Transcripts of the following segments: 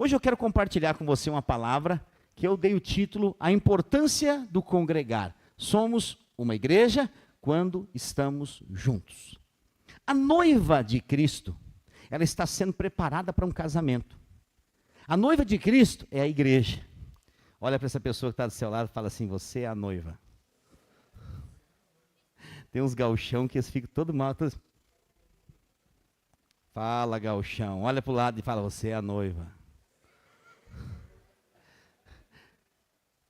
Hoje eu quero compartilhar com você uma palavra que eu dei o título A Importância do Congregar. Somos uma igreja quando estamos juntos. A noiva de Cristo, ela está sendo preparada para um casamento. A noiva de Cristo é a igreja. Olha para essa pessoa que está do seu lado e fala assim, você é a noiva. Tem uns gauchão que eles ficam todo mal. Fala, gauchão. Olha para o lado e fala, você é a noiva.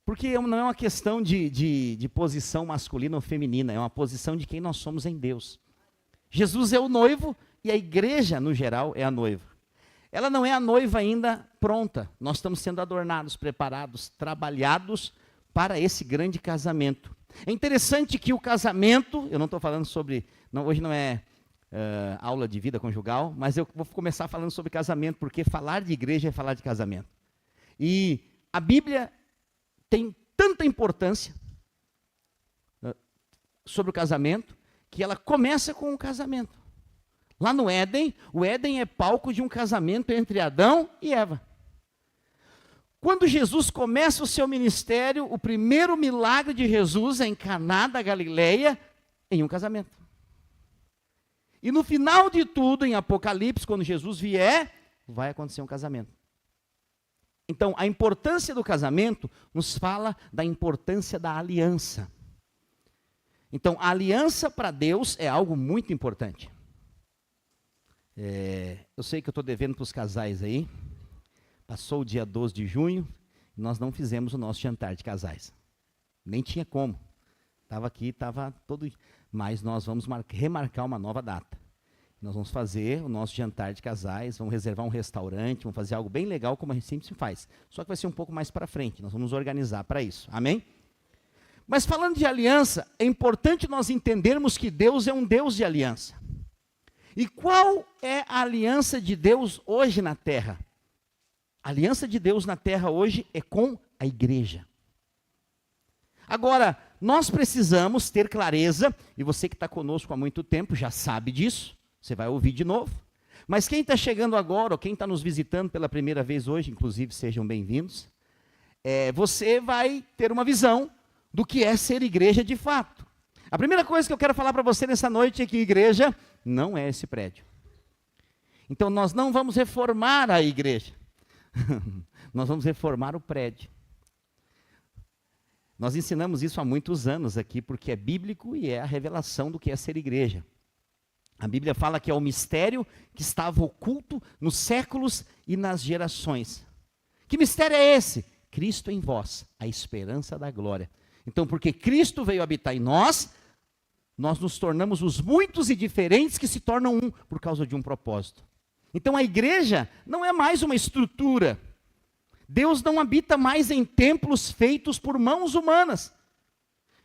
Porque não é uma questão de posição masculina ou feminina, é uma posição de quem nós somos em Deus. Jesus é o noivo e a igreja, no geral, é a noiva. Ela não é a noiva ainda pronta. Nós estamos sendo adornados, preparados, trabalhados para esse grande casamento. É interessante que o casamento, eu não estou falando sobre, hoje não é aula de vida conjugal, mas eu vou começar falando sobre casamento, porque falar de igreja é falar de casamento. E a Bíblia tem tanta importância sobre o casamento, que ela começa com o casamento. Lá no Éden, o Éden é palco de um casamento entre Adão e Eva. Quando Jesus começa o seu ministério, o primeiro milagre de Jesus é em Caná da Galileia, em um casamento. E no final de tudo, em Apocalipse, quando Jesus vier, vai acontecer um casamento. Então, a importância do casamento nos fala da importância da aliança. Então, a aliança para Deus é algo muito importante. Eu sei que eu estou devendo para os casais aí. Passou o dia 12 de junho, e nós não fizemos o nosso jantar de casais. Nem tinha como. Estava aqui, estava todo... Mas nós vamos remarcar uma nova data. Nós vamos fazer o nosso jantar de casais, vamos reservar um restaurante, vamos fazer algo bem legal, como a gente sempre faz. Só que vai ser um pouco mais para frente, nós vamos nos organizar para isso. Amém? Mas falando de aliança, é importante nós entendermos que Deus é um Deus de aliança. E qual é a aliança de Deus hoje na terra? A aliança de Deus na terra hoje é com a igreja. Agora, nós precisamos ter clareza, e você que está conosco há muito tempo já sabe disso, você vai ouvir de novo. Mas quem está chegando agora, ou quem está nos visitando pela primeira vez hoje, inclusive sejam bem-vindos, você vai ter uma visão do que é ser igreja de fato. A primeira coisa que eu quero falar para você nessa noite é que igreja não é esse prédio. Então nós não vamos reformar a igreja, nós vamos reformar o prédio. Nós ensinamos isso há muitos anos aqui, porque é bíblico e é a revelação do que é ser igreja. A Bíblia fala que é o mistério que estava oculto nos séculos e nas gerações. Que mistério é esse? Cristo em vós, a esperança da glória. Então, porque Cristo veio habitar em nós, nós nos tornamos os muitos e diferentes que se tornam um por causa de um propósito. Então, a igreja não é mais uma estrutura. Deus não habita mais em templos feitos por mãos humanas.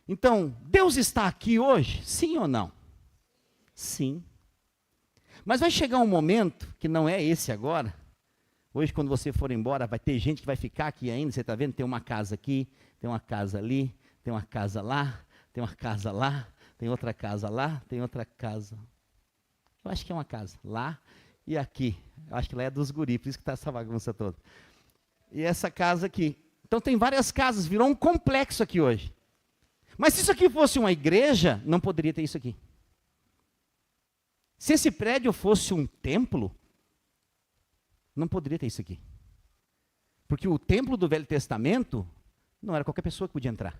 Então, Deus está aqui hoje? Sim ou não? Sim. Mas vai chegar um momento, que não é esse agora. Hoje, quando você for embora, vai ter gente que vai ficar aqui ainda. Você está vendo? Tem uma casa aqui, tem uma casa ali, tem uma casa lá, tem uma casa lá, tem outra casa lá, tem outra casa. Eu acho que é uma casa lá e aqui. Eu acho que lá é dos guri, por isso que está essa bagunça toda. E essa casa aqui. Então tem várias casas, virou um complexo aqui hoje. Mas se isso aqui fosse uma igreja, não poderia ter isso aqui. Se esse prédio fosse um templo, não poderia ter isso aqui. Porque o templo do Velho Testamento, não era qualquer pessoa que podia entrar.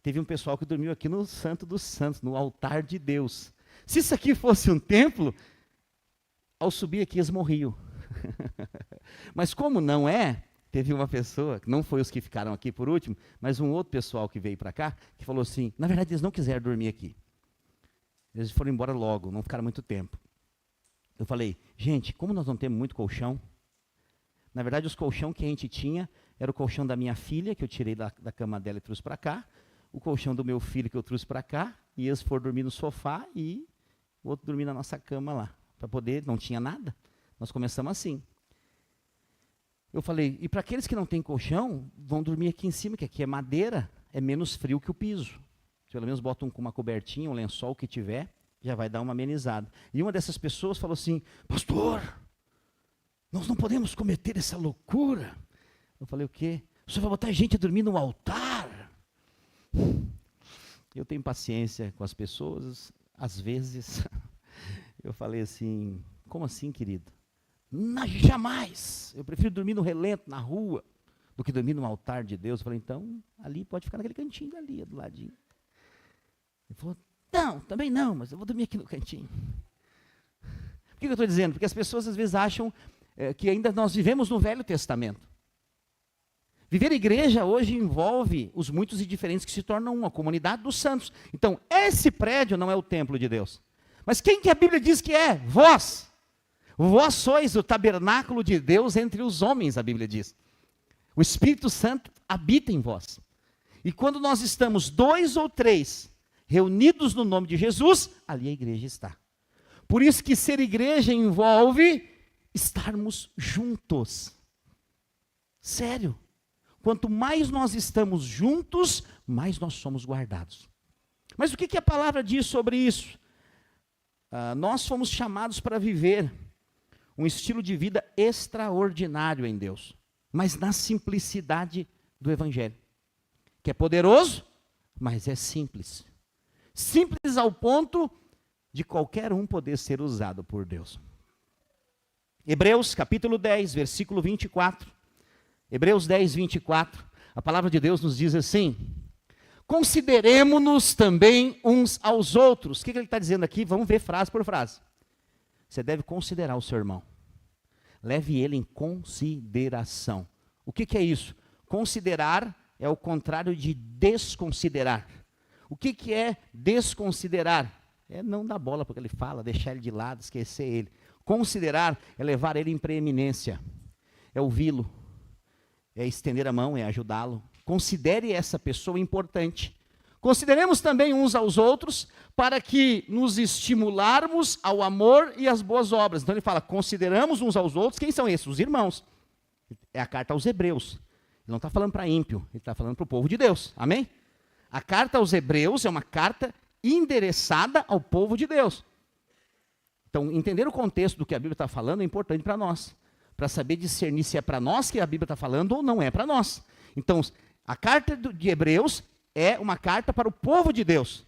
Teve um pessoal que dormiu aqui no Santo dos Santos, no altar de Deus. Se isso aqui fosse um templo, ao subir aqui eles morriam. Mas como não é, teve uma pessoa, que não foi os que ficaram aqui por último, mas um outro pessoal que veio para cá, que falou assim, na verdade eles não quiseram dormir aqui. Eles foram embora logo, não ficaram muito tempo. Eu falei, gente, como nós não temos muito colchão? Na verdade, os colchão que a gente tinha, era o colchão da minha filha, que eu tirei da cama dela e trouxe para cá, o colchão do meu filho que eu trouxe para cá, e eles foram dormir no sofá, e o outro dormir na nossa cama lá, para poder, não tinha nada. Nós começamos assim. Eu falei, e para aqueles que não têm colchão, vão dormir aqui em cima, que aqui é madeira, é menos frio que o piso. Pelo menos botam com uma cobertinha, um lençol, o que tiver, já vai dar uma amenizada. E uma dessas pessoas falou assim, pastor, Nós não podemos cometer essa loucura. Eu falei, o quê? O senhor vai botar gente a dormir no altar? Eu tenho paciência com as pessoas, às vezes. Eu falei assim, como assim, querido? Jamais! Eu prefiro dormir no relento, na rua, do que dormir no altar de Deus. Eu falei, então, ali pode ficar naquele cantinho ali, do ladinho. Ele falou, não, também não, mas eu vou dormir aqui no cantinho. Por que eu estou dizendo? Porque as pessoas às vezes acham que ainda nós vivemos no Velho Testamento. Viver igreja hoje envolve os muitos e diferentes que se tornam uma comunidade dos santos. Então, esse prédio não é o templo de Deus. Mas quem que a Bíblia diz que é? Vós. Vós sois o tabernáculo de Deus entre os homens, a Bíblia diz. O Espírito Santo habita em vós. E quando nós estamos 2 ou 3 reunidos no nome de Jesus, ali a igreja está. Por isso que ser igreja envolve estarmos juntos. Sério. Quanto mais nós estamos juntos, mais nós somos guardados. Mas o que a palavra diz sobre isso? Nós fomos chamados para viver um estilo de vida extraordinário em Deus, mas na simplicidade do Evangelho, que é poderoso, mas é simples. Simples ao ponto de qualquer um poder ser usado por Deus. Hebreus capítulo 10, versículo 24. Hebreus 10, 24. A palavra de Deus nos diz assim: consideremo-nos também uns aos outros. O que ele está dizendo aqui? Vamos ver frase por frase. Você deve considerar o seu irmão. Leve ele em consideração. O que é isso? Considerar é o contrário de desconsiderar. O que é desconsiderar? É não dar bola para o que ele fala, deixar ele de lado, esquecer ele. Considerar é levar ele em preeminência, é ouvi-lo, é estender a mão, é ajudá-lo. Considere essa pessoa importante. Consideremos também uns aos outros para que nos estimularmos ao amor e às boas obras. Então ele fala, consideramos uns aos outros. Quem são esses? Os irmãos. É a carta aos Hebreus. Ele não está falando para ímpio, ele está falando para o povo de Deus. Amém? A carta aos Hebreus é uma carta endereçada ao povo de Deus. Então, entender o contexto do que a Bíblia está falando é importante para nós, para saber discernir se é para nós que a Bíblia está falando ou não é para nós. Então, a carta de Hebreus é uma carta para o povo de Deus.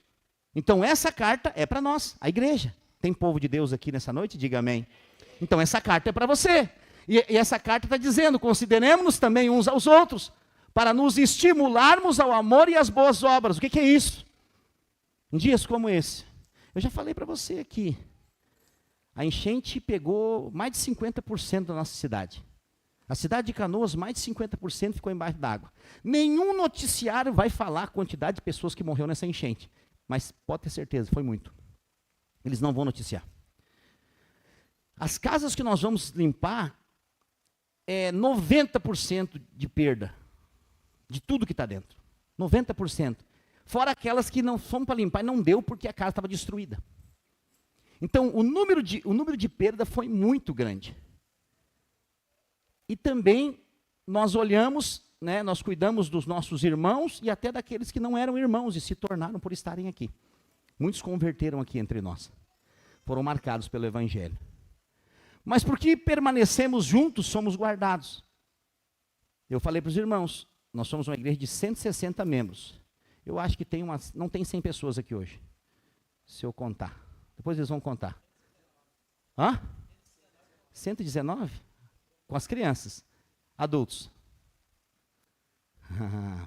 Então, essa carta é para nós, a igreja. Tem povo de Deus aqui nessa noite? Diga amém. Então, essa carta é para você. E essa carta está dizendo, consideremos-nos também uns aos outros, para nos estimularmos ao amor e às boas obras. O que é isso? Em dias como esse, eu já falei para você aqui, a enchente pegou mais de 50% da nossa cidade. A cidade de Canoas, mais de 50% ficou embaixo d'água. Nenhum noticiário vai falar a quantidade de pessoas que morreu nessa enchente. Mas pode ter certeza, foi muito. Eles não vão noticiar. As casas que nós vamos limpar, é 90% de perda. De tudo que está dentro. 90%. Fora aquelas que não fomos para limpar e não deu porque a casa estava destruída. Então, o número de perda foi muito grande. E também nós olhamos, né, nós cuidamos dos nossos irmãos e até daqueles que não eram irmãos e se tornaram por estarem aqui. Muitos converteram aqui entre nós. Foram marcados pelo Evangelho. Mas porque permanecemos juntos, somos guardados. Eu falei para os irmãos, nós somos uma igreja de 160 membros. Eu acho que não tem 100 pessoas aqui hoje, se eu contar. Depois eles vão contar. Hã? 119? Com as crianças. Adultos.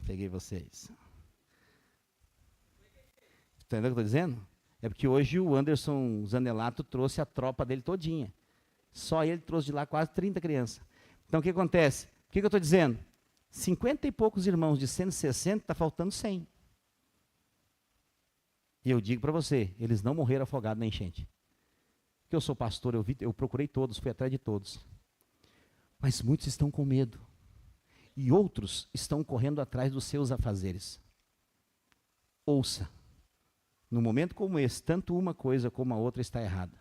Peguei vocês. Está entendendo o que eu estou dizendo? É porque hoje o Anderson Zanelato trouxe a tropa dele todinha. Só ele trouxe de lá quase 30 crianças. Então o que acontece? O que eu estou dizendo? 50 e poucos irmãos de 160, está faltando 100. E eu digo para você, eles não morreram afogados na enchente. Porque eu sou pastor, eu procurei todos, fui atrás de todos. Mas muitos estão com medo. E outros estão correndo atrás dos seus afazeres. Ouça, no momento como esse, tanto uma coisa como a outra está errada.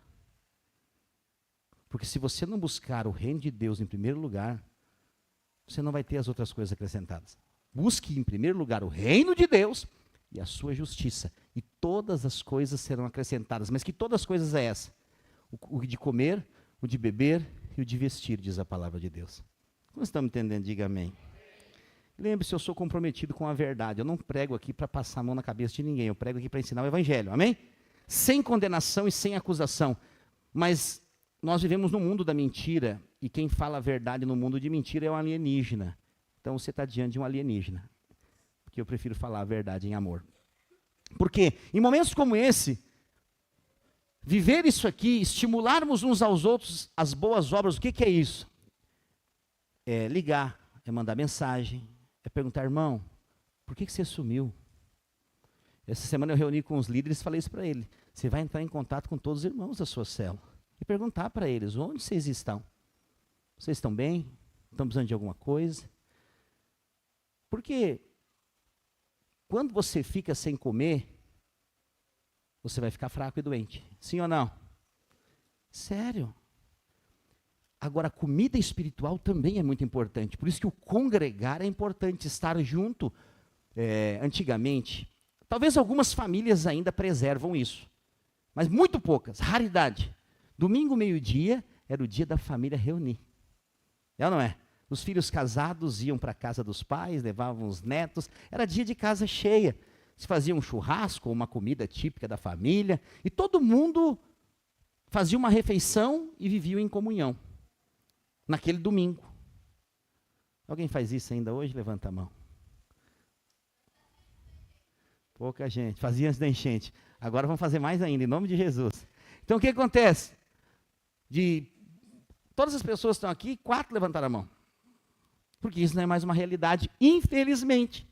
Porque se você não buscar o reino de Deus em primeiro lugar, você não vai ter as outras coisas acrescentadas. Busque em primeiro lugar o reino de Deus e a sua justiça, e todas as coisas serão acrescentadas. Mas que todas as coisas é essa? O de comer, o de beber e o de vestir, diz a palavra de Deus. Nós estamos entendendo? Diga amém. Lembre-se, eu sou comprometido com a verdade. Eu não prego aqui para passar a mão na cabeça de ninguém. Eu prego aqui para ensinar o evangelho. Amém? Sem condenação e sem acusação. Mas nós vivemos no mundo da mentira. E quem fala a verdade no mundo de mentira é um alienígena. Então você está diante de um alienígena. Porque eu prefiro falar a verdade em amor. Porque em momentos como esse, viver isso aqui, estimularmos uns aos outros as boas obras, o que é isso? É ligar, é mandar mensagem, é perguntar, irmão, por que você sumiu? Essa semana eu reuni com os líderes e falei isso para ele. Você vai entrar em contato com todos os irmãos da sua célula e perguntar para eles, onde vocês estão? Vocês estão bem? Estão precisando de alguma coisa? Porque quando você fica sem comer, você vai ficar fraco e doente. Sim ou não? Sério. Agora, a comida espiritual também é muito importante. Por isso que o congregar é importante, estar junto. Antigamente, talvez algumas famílias ainda preservam isso. Mas muito poucas, raridade. Domingo, meio-dia, era o dia da família reunir. É ou não é? Os filhos casados iam para a casa dos pais, levavam os netos. Era dia de casa cheia. Se fazia um churrasco, uma comida típica da família. E todo mundo fazia uma refeição e vivia em comunhão. Naquele domingo. Alguém faz isso ainda hoje? Levanta a mão. Pouca gente. Fazia antes da enchente. Agora vamos fazer mais ainda, em nome de Jesus. Então o que acontece? De todas as pessoas que estão aqui, 4 levantaram a mão. Porque isso não é mais uma realidade, infelizmente.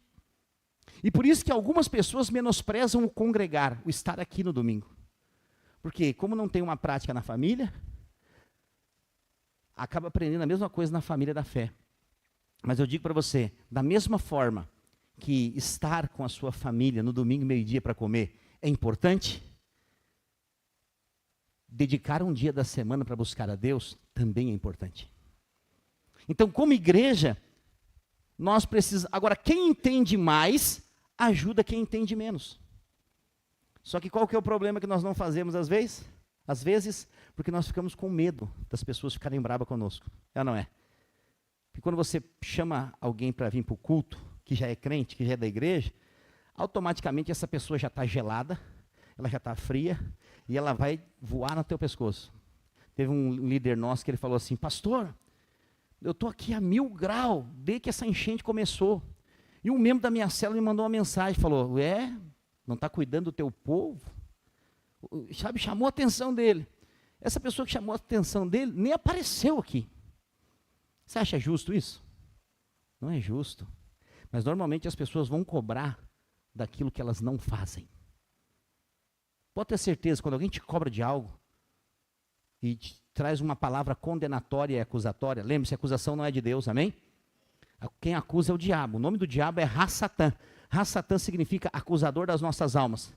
E por isso que algumas pessoas menosprezam o congregar, o estar aqui no domingo. Porque como não tem uma prática na família, acaba aprendendo a mesma coisa na família da fé. Mas eu digo para você, da mesma forma que estar com a sua família no domingo, meio-dia para comer é importante, dedicar um dia da semana para buscar a Deus também é importante. Então, como igreja, nós precisamos... Agora, quem entende mais, ajuda quem entende menos. Só que qual que é o problema que nós não fazemos às vezes? Às vezes, porque nós ficamos com medo das pessoas ficarem bravas conosco. É ou não é? Porque quando você chama alguém para vir para o culto, que já é crente, que já é da igreja, automaticamente essa pessoa já está gelada, ela já está fria, e ela vai voar no teu pescoço. Teve um líder nosso que ele falou assim, pastor, eu estou aqui a 1000 graus, desde que essa enchente começou. E um membro da minha célula me mandou uma mensagem, falou, não está cuidando do teu povo? Sabe, chamou a atenção dele. Essa pessoa que chamou a atenção dele nem apareceu aqui. Você acha justo isso? Não é justo. Mas normalmente as pessoas vão cobrar daquilo que elas não fazem. Pode ter certeza, quando alguém te cobra de algo e te traz uma palavra condenatória e acusatória, lembre-se, a acusação não é de Deus, amém? Quem acusa é o diabo. O nome do diabo é Ra-Satã. Ra-Satã significa acusador das nossas almas.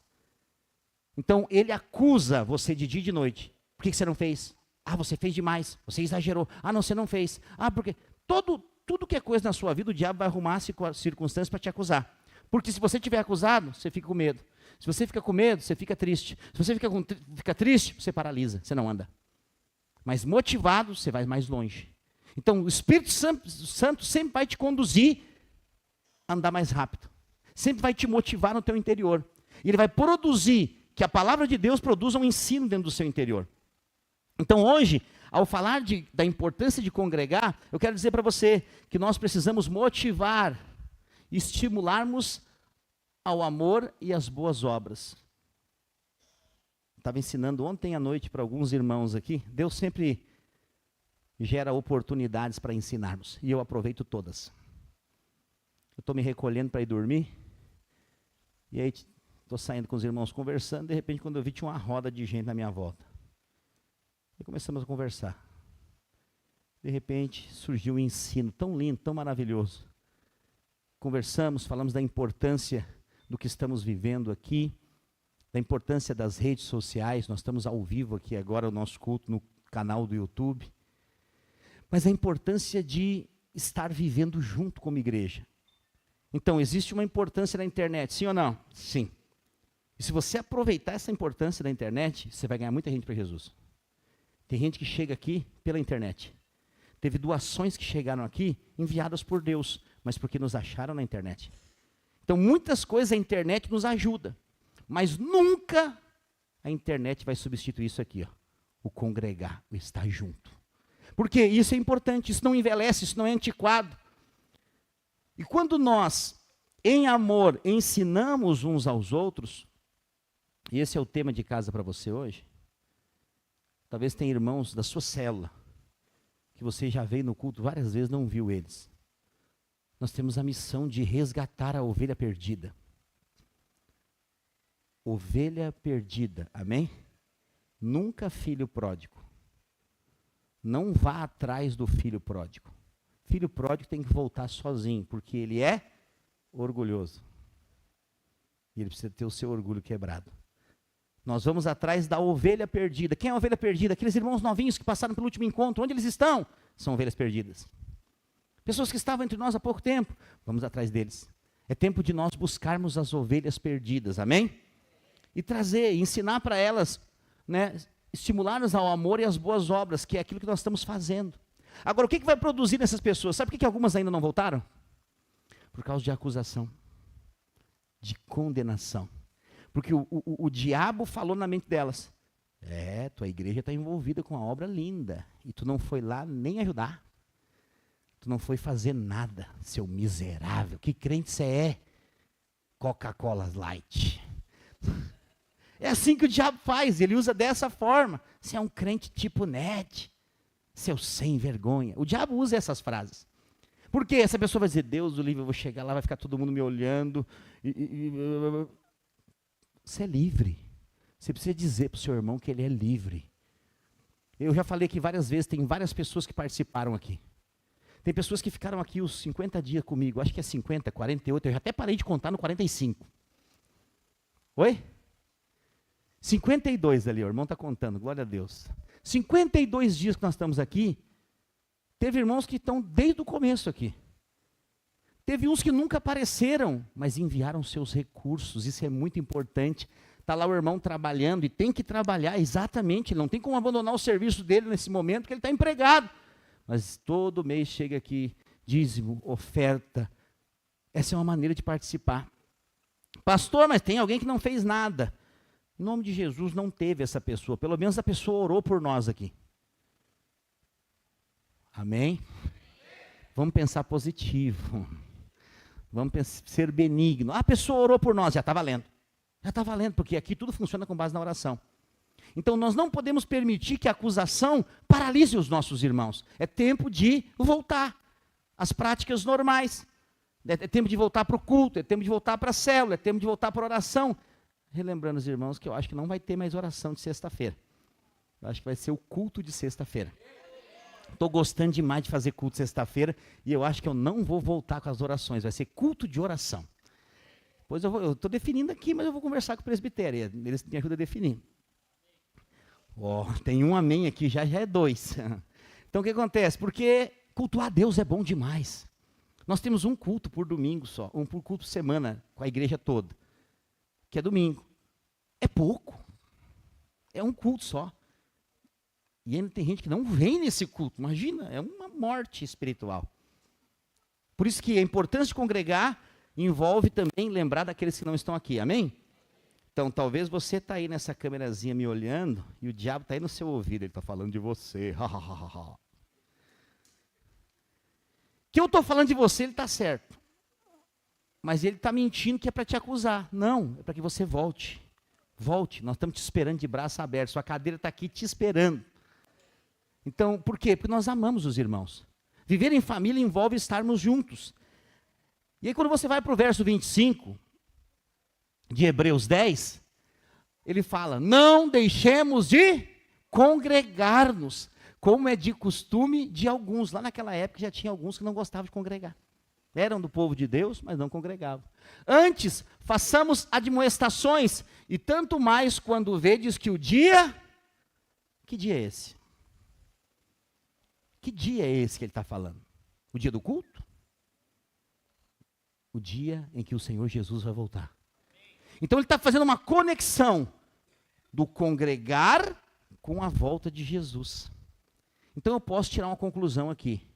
Então, ele acusa você de dia e de noite. Por que você não fez? Ah, você fez demais. Você exagerou. Ah, não, você não fez. Ah, porque tudo que é coisa na sua vida, o diabo vai arrumar circunstâncias para te acusar. Porque se você estiver acusado, você fica com medo. Se você fica com medo, você fica triste. Se você fica triste, você paralisa, você não anda. Mas motivado, você vai mais longe. Então, o Espírito Santo sempre vai te conduzir a andar mais rápido. Sempre vai te motivar no teu interior. E ele vai produzir, que a palavra de Deus produza um ensino dentro do seu interior. Então, hoje, ao falar da importância de congregar, eu quero dizer para você que nós precisamos motivar, estimularmos ao amor e às boas obras. Estava ensinando ontem à noite para alguns irmãos aqui. Deus sempre gera oportunidades para ensinarmos. E eu aproveito todas. Eu estou me recolhendo para ir dormir. E aí estou saindo com os irmãos conversando. De repente, quando eu vi, tinha uma roda de gente na minha volta. E começamos a conversar. De repente, surgiu um ensino tão lindo, tão maravilhoso. Conversamos, falamos da importância do que estamos vivendo aqui, da importância das redes sociais. Nós estamos ao vivo aqui agora, o nosso culto no canal do YouTube. Mas a importância de estar vivendo junto como igreja. Então, existe uma importância da internet, sim ou não? Sim. E se você aproveitar essa importância da internet, você vai ganhar muita gente para Jesus. Tem gente que chega aqui pela internet. Teve doações que chegaram aqui enviadas por Deus, mas porque nos acharam na internet. Então, muitas coisas a internet nos ajuda, mas nunca a internet vai substituir isso aqui, ó, o congregar, o estar junto. Porque isso é importante, isso não envelhece, isso não é antiquado. E quando nós, em amor, ensinamos uns aos outros, e esse é o tema de casa para você hoje, talvez tenha irmãos da sua célula, que você já veio no culto várias vezes, não viu eles. Nós temos a missão de resgatar a ovelha perdida. Ovelha perdida, amém? Nunca filho pródigo. Não vá atrás do filho pródigo. Filho pródigo tem que voltar sozinho, porque ele é orgulhoso. E ele precisa ter o seu orgulho quebrado. Nós vamos atrás da ovelha perdida. Quem é a ovelha perdida? Aqueles irmãos novinhos que passaram pelo último encontro. Onde eles estão? São ovelhas perdidas. Pessoas que estavam entre nós há pouco tempo. Vamos atrás deles. É tempo de nós buscarmos as ovelhas perdidas. Amém? E trazer, ensinar para elas, né, estimular-nos ao amor e às boas obras, que é aquilo que nós estamos fazendo. Agora, o que vai produzir nessas pessoas? Sabe por que algumas ainda não voltaram? Por causa de acusação, de condenação. Porque o diabo falou na mente delas, tua igreja está envolvida com uma obra linda, e tu não foi lá nem ajudar. Tu não foi fazer nada, seu miserável. Que crente você é? Coca-Cola Light. É assim que o diabo faz, ele usa dessa forma. Você é um crente tipo net, seu sem vergonha. O diabo usa essas frases. Porque essa pessoa vai dizer, Deus do livre, eu vou chegar lá, vai ficar todo mundo me olhando. Você é livre. Você precisa dizer para o seu irmão que ele é livre. Eu já falei aqui várias vezes, tem várias pessoas que participaram aqui. Tem pessoas que ficaram aqui os 50 dias comigo, acho que é 50, 48, eu já até parei de contar no 45. Oi? 52 ali, o irmão está contando, glória a Deus. 52 dias que nós estamos aqui, teve irmãos que estão desde o começo aqui. Teve uns que nunca apareceram, mas enviaram seus recursos, isso é muito importante. Está lá o irmão trabalhando e tem que trabalhar, exatamente, ele não tem como abandonar o serviço dele nesse momento, porque ele está empregado. Mas todo mês chega aqui, dízimo, oferta. Essa é uma maneira de participar. Pastor, mas tem alguém que não fez nada. Em nome de Jesus, não teve essa pessoa. Pelo menos a pessoa orou por nós aqui. Amém? Vamos pensar positivo. Vamos ser benigno. A pessoa orou por nós, já está valendo. Já está valendo, porque aqui tudo funciona com base na oração. Então nós não podemos permitir que a acusação paralise os nossos irmãos. É tempo de voltar às práticas normais. É tempo de voltar para o culto, é tempo de voltar para a célula, é tempo de voltar para a oração. Relembrando os irmãos que eu acho que não vai ter mais oração de sexta-feira. Eu acho que vai ser o culto de sexta-feira. Estou gostando demais de fazer culto sexta-feira e eu acho que eu não vou voltar com as orações, vai ser culto de oração. Pois eu estou definindo aqui, mas eu vou conversar com o presbitério, eles me ajudam a definir. Tem um amém aqui, já é 2. Então o que acontece? Porque cultuar Deus é bom demais. Nós temos um culto por domingo só, um por culto por semana com a igreja toda, que é domingo. É pouco. É um culto só. E ainda tem gente que não vem nesse culto. Imagina, é uma morte espiritual. Por isso que a importância de congregar envolve também lembrar daqueles que não estão aqui. Amém? Então, talvez você está aí nessa câmerazinha me olhando e o diabo está aí no seu ouvido, ele está falando de você. Que eu estou falando de você, ele está certo. Mas ele está mentindo que é para te acusar. Não, é para que você volte. Volte, nós estamos te esperando de braço aberto, sua cadeira está aqui te esperando. Então, por quê? Porque nós amamos os irmãos. Viver em família envolve estarmos juntos. E aí quando você vai para o verso 25... de Hebreus 10, ele fala, não deixemos de congregar-nos, como é de costume de alguns. Lá naquela época já tinha alguns que não gostavam de congregar. Eram do povo de Deus, mas não congregavam. Antes, façamos admoestações, e tanto mais quando vedes que o dia... Que dia é esse? Que dia é esse que ele está falando? O dia do culto? O dia em que o Senhor Jesus vai voltar. Então ele está fazendo uma conexão do congregar com a volta de Jesus. Então eu posso tirar uma conclusão aqui.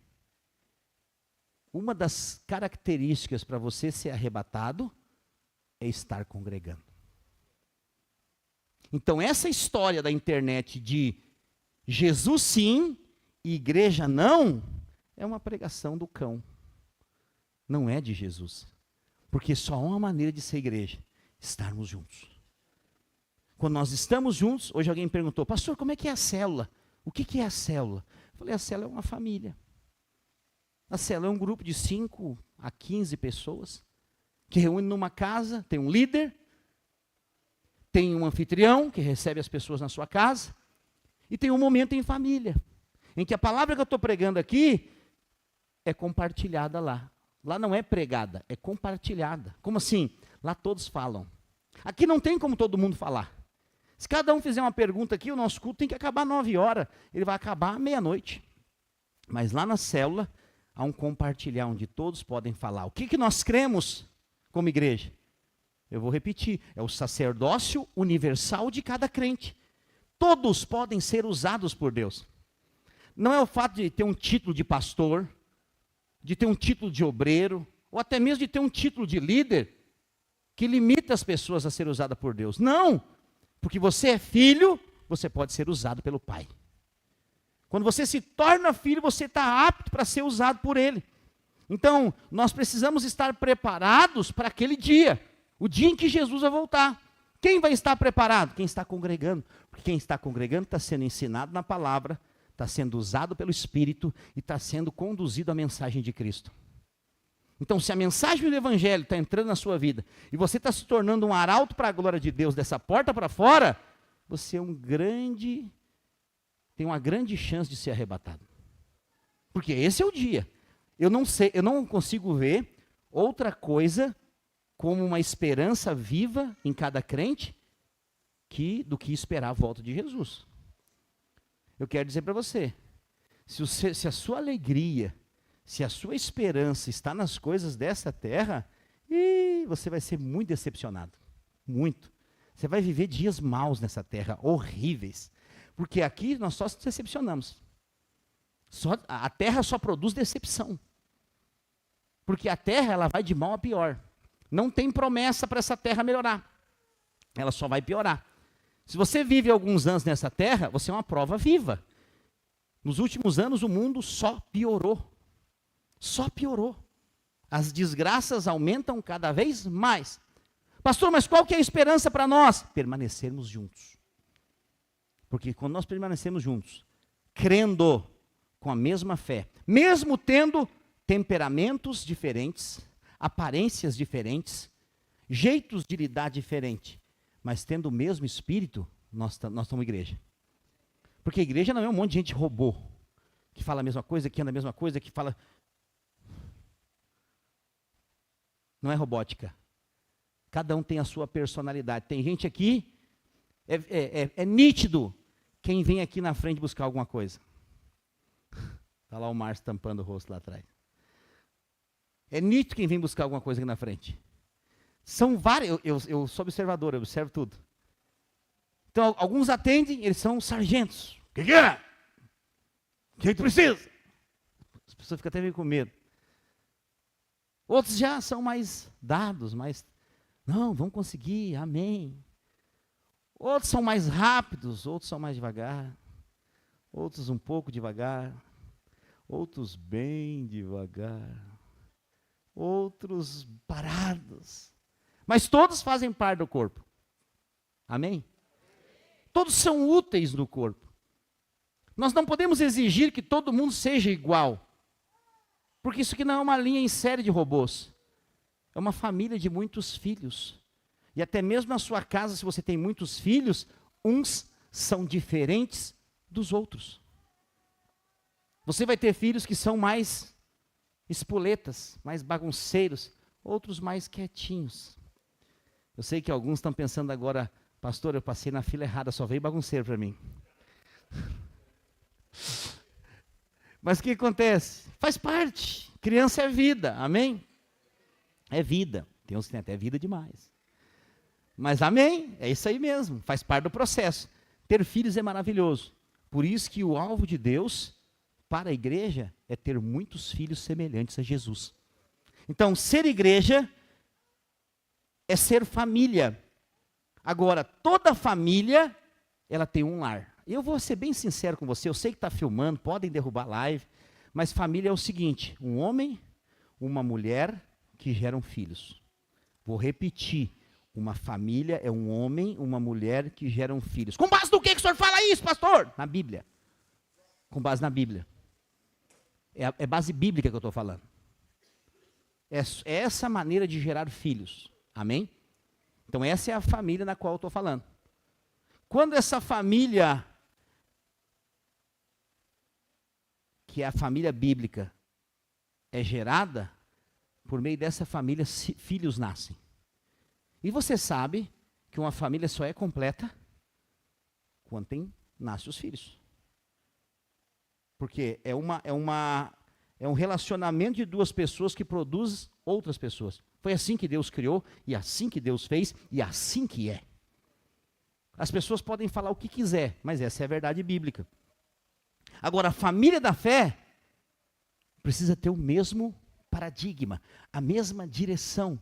Uma das características para você ser arrebatado é estar congregando. Então essa história da internet de Jesus sim e igreja não, é uma pregação do cão. Não é de Jesus. Porque só há uma maneira de ser igreja, estarmos juntos. Quando nós estamos juntos, hoje alguém me perguntou, pastor, como é que é a célula? O que é a célula? Eu falei, a célula é uma família. A célula é um grupo de 5 a 15 pessoas, que reúne numa casa, tem um líder, tem um anfitrião, que recebe as pessoas na sua casa, e tem um momento em família, em que a palavra que eu estou pregando aqui, é compartilhada lá. Lá não é pregada, é compartilhada. Como assim? Lá todos falam. Aqui não tem como todo mundo falar. Se cada um fizer uma pergunta aqui, o nosso culto tem que acabar 9 horas. Ele vai acabar à meia-noite. Mas lá na célula, há um compartilhar onde todos podem falar. O que nós cremos como igreja? Eu vou repetir. É o sacerdócio universal de cada crente. Todos podem ser usados por Deus. Não é o fato de ter um título de pastor, de ter um título de obreiro, ou até mesmo de ter um título de líder, que limita as pessoas a ser usadas por Deus. Não! Porque você é filho, você pode ser usado pelo Pai. Quando você se torna filho, você está apto para ser usado por Ele. Então, nós precisamos estar preparados para aquele dia, o dia em que Jesus vai voltar. Quem vai estar preparado? Quem está congregando. Porque quem está congregando está sendo ensinado na palavra, está sendo usado pelo Espírito e está sendo conduzido à mensagem de Cristo. Então, se a mensagem do Evangelho está entrando na sua vida e você está se tornando um arauto para a glória de Deus dessa porta para fora, você é tem uma grande chance de ser arrebatado. Porque esse é o dia. Eu não consigo ver outra coisa como uma esperança viva em cada crente do que esperar a volta de Jesus. Eu quero dizer para você, se a sua alegria, se a sua esperança está nas coisas dessa terra, você vai ser muito decepcionado. Muito. Você vai viver dias maus nessa terra, horríveis. Porque aqui nós só se decepcionamos. A terra só produz decepção. Porque a terra ela vai de mal a pior. Não tem promessa para essa terra melhorar. Ela só vai piorar. Se você vive alguns anos nessa terra, você é uma prova viva. Nos últimos anos o mundo só piorou. Só piorou. As desgraças aumentam cada vez mais. Pastor, mas qual que é a esperança para nós? Permanecermos juntos. Porque quando nós permanecemos juntos, crendo com a mesma fé, mesmo tendo temperamentos diferentes, aparências diferentes, jeitos de lidar diferente, mas tendo o mesmo espírito, nós somos igreja. Porque a igreja não é um monte de gente robô, que fala a mesma coisa, que anda a mesma coisa, que fala... Não é robótica. Cada um tem a sua personalidade. Tem gente aqui, é nítido quem vem aqui na frente buscar alguma coisa. Está lá o Márcio tampando o rosto lá atrás. É nítido quem vem buscar alguma coisa aqui na frente. São vários, eu sou observador, eu observo tudo. Então, alguns atendem, eles são sargentos. O que é? O que tu precisa? As pessoas ficam até meio com medo. Outros já são mais dados, não, vamos conseguir, amém. Outros são mais rápidos, outros são mais devagar. Outros um pouco devagar. Outros bem devagar. Outros parados. Mas todos fazem parte do corpo. Amém? Todos são úteis no corpo. Nós não podemos exigir que todo mundo seja igual. Porque isso aqui não é uma linha em série de robôs. É uma família de muitos filhos. E até mesmo na sua casa, se você tem muitos filhos, uns são diferentes dos outros. Você vai ter filhos que são mais espoletas, mais bagunceiros, outros mais quietinhos. Eu sei que alguns estão pensando agora, pastor, eu passei na fila errada, só veio bagunceiro para mim. Mas o que acontece? Faz parte. Criança é vida, amém? É vida. Tem uns que têm até vida demais. Mas amém, é isso aí mesmo, faz parte do processo. Ter filhos é maravilhoso. Por isso que o alvo de Deus para a igreja é ter muitos filhos semelhantes a Jesus. Então, ser igreja é ser família. Agora, toda família, ela tem um lar. Eu vou ser bem sincero com você, eu sei que está filmando, podem derrubar a live, mas família é o seguinte, um homem, uma mulher que geram filhos. Vou repetir, uma família é um homem, uma mulher que geram filhos. Com base no que o senhor fala isso, pastor? Na Bíblia. Com base na Bíblia. É base bíblica que eu estou falando. É essa maneira de gerar filhos. Amém? Então essa é a família na qual eu estou falando. Quando essa família, que é a família bíblica, é gerada, por meio dessa família, filhos nascem. E você sabe que uma família só é completa quando nasce os filhos. Porque é um relacionamento de duas pessoas que produz outras pessoas. Foi assim que Deus criou, e assim que Deus fez, e assim que é. As pessoas podem falar o que quiser, mas essa é a verdade bíblica. Agora, a família da fé precisa ter o mesmo paradigma, a mesma direção.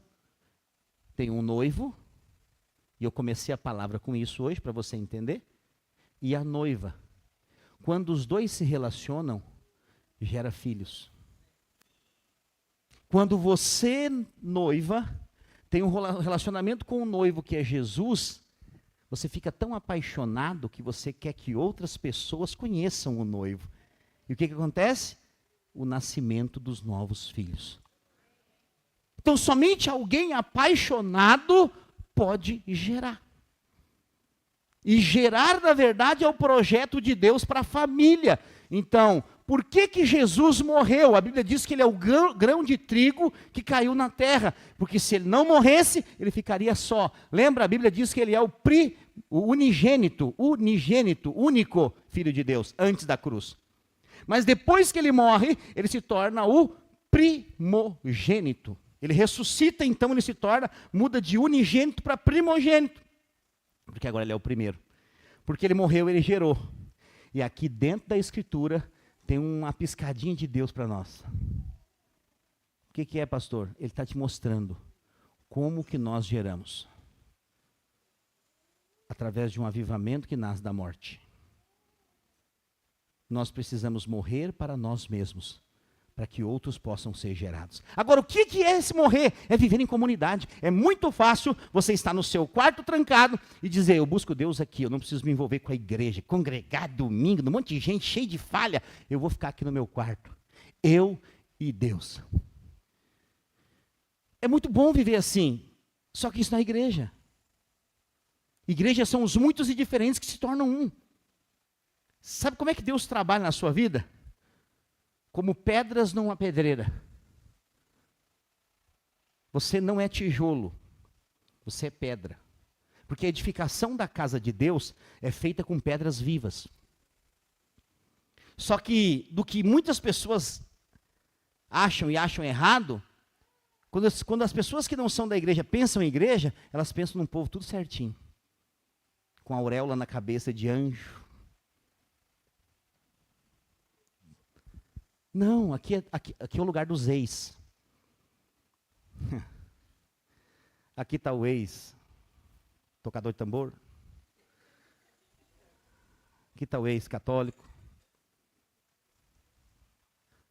Tem um noivo, e eu comecei a palavra com isso hoje, para você entender, e a noiva. Quando os dois se relacionam, gera filhos. Quando você, noiva, tem um relacionamento com o noivo que é Jesus, você fica tão apaixonado que você quer que outras pessoas conheçam o noivo. E o que acontece? O nascimento dos novos filhos. Então, somente alguém apaixonado pode gerar. E gerar, na verdade, é o projeto de Deus para a família. Então, por que Jesus morreu? A Bíblia diz que ele é o grão de trigo que caiu na terra. Porque se ele não morresse, ele ficaria só. Lembra? A Bíblia diz que ele é o unigênito, único Filho de Deus, antes da cruz. Mas depois que ele morre, ele se torna o primogênito. Ele ressuscita, então ele se torna, muda de unigênito para primogênito. Porque agora ele é o primeiro. Porque ele morreu, ele gerou. E aqui dentro da Escritura tem uma piscadinha de Deus para nós. O que é, pastor? Ele está te mostrando como que nós geramos. Através de um avivamento que nasce da morte. Nós precisamos morrer para nós mesmos, para que outros possam ser gerados. Agora, o que é esse morrer? É viver em comunidade. É muito fácil você estar no seu quarto trancado e dizer, eu busco Deus aqui, eu não preciso me envolver com a igreja, congregar domingo, um monte de gente cheia de falha, eu vou ficar aqui no meu quarto. Eu e Deus. É muito bom viver assim, só que isso não é igreja. Igrejas são os muitos e diferentes que se tornam um. Sabe como é que Deus trabalha na sua vida? Como pedras numa pedreira. Você não é tijolo, você é pedra. Porque a edificação da casa de Deus é feita com pedras vivas. Só que, do que muitas pessoas acham e acham errado, quando as pessoas que não são da igreja pensam em igreja, elas pensam num povo tudo certinho. Com a auréola na cabeça de anjo. Não, aqui é o lugar dos ex. Aqui está o ex, tocador de tambor. Aqui está o ex católico.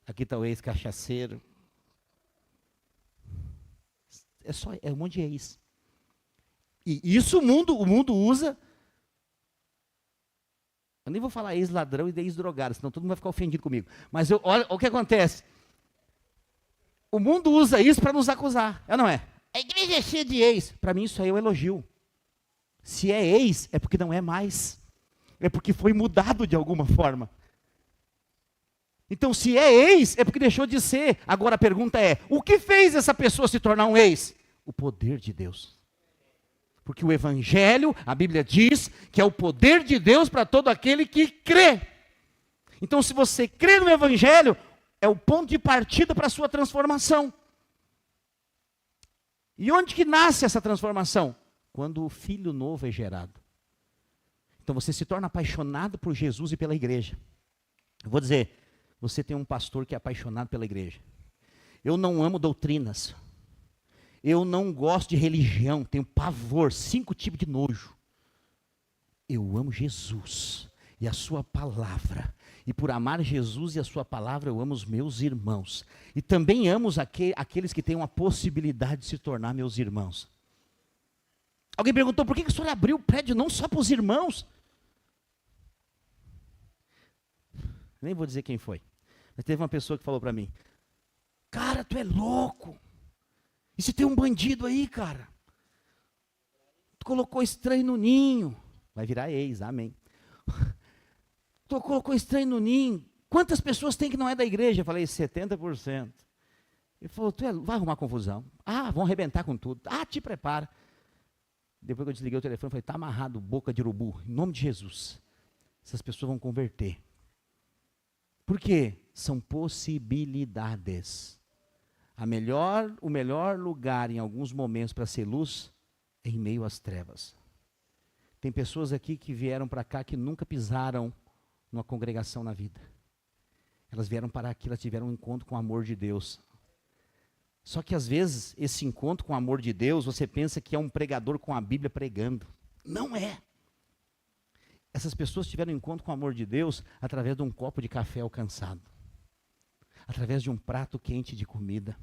Aqui está o ex cachaceiro. É um monte de ex. E isso o mundo usa. Eu nem vou falar ex-ladrão e ex-drogado, senão todo mundo vai ficar ofendido comigo. Mas olha o que acontece. O mundo usa isso para nos acusar, é ou não é? A igreja é cheia de ex. Para mim isso aí é um elogio. Se é ex, é porque não é mais. É porque foi mudado de alguma forma. Então se é ex, é porque deixou de ser. Agora a pergunta é, o que fez essa pessoa se tornar um ex? O poder de Deus. Porque o Evangelho, a Bíblia diz, que é o poder de Deus para todo aquele que crê. Então, se você crê no Evangelho, é o ponto de partida para a sua transformação. E onde que nasce essa transformação? Quando o filho novo é gerado. Então você se torna apaixonado por Jesus e pela igreja. Eu vou dizer, você tem um pastor que é apaixonado pela igreja. Eu não amo doutrinas. Eu não gosto de religião, tenho pavor, 5 tipos de nojo. Eu amo Jesus e a sua palavra. E por amar Jesus e a sua palavra, eu amo os meus irmãos. E também amo aqueles que têm uma possibilidade de se tornar meus irmãos. Alguém perguntou, por que o senhor abriu o prédio não só para os irmãos? Nem vou dizer quem foi. Mas teve uma pessoa que falou para mim, cara, tu é louco. E se tem um bandido aí, cara? Tu colocou estranho no ninho. Vai virar ex, amém. Tu colocou estranho no ninho. Quantas pessoas tem que não é da igreja? Eu falei, 70%. Ele falou, vai arrumar confusão. Ah, vão arrebentar com tudo. Ah, te prepara. Depois que eu desliguei o telefone, eu falei, está amarrado, boca de urubu. Em nome de Jesus. Essas pessoas vão converter. Por quê? São possibilidades. O melhor lugar em alguns momentos para ser luz é em meio às trevas. Tem pessoas aqui que vieram para cá que nunca pisaram numa congregação na vida. Elas vieram para aqui, elas tiveram um encontro com o amor de Deus. Só que às vezes, esse encontro com o amor de Deus, você pensa que é um pregador com a Bíblia pregando. Não é. Essas pessoas tiveram um encontro com o amor de Deus através de um copo de café alcançado. Através de um prato quente de comida.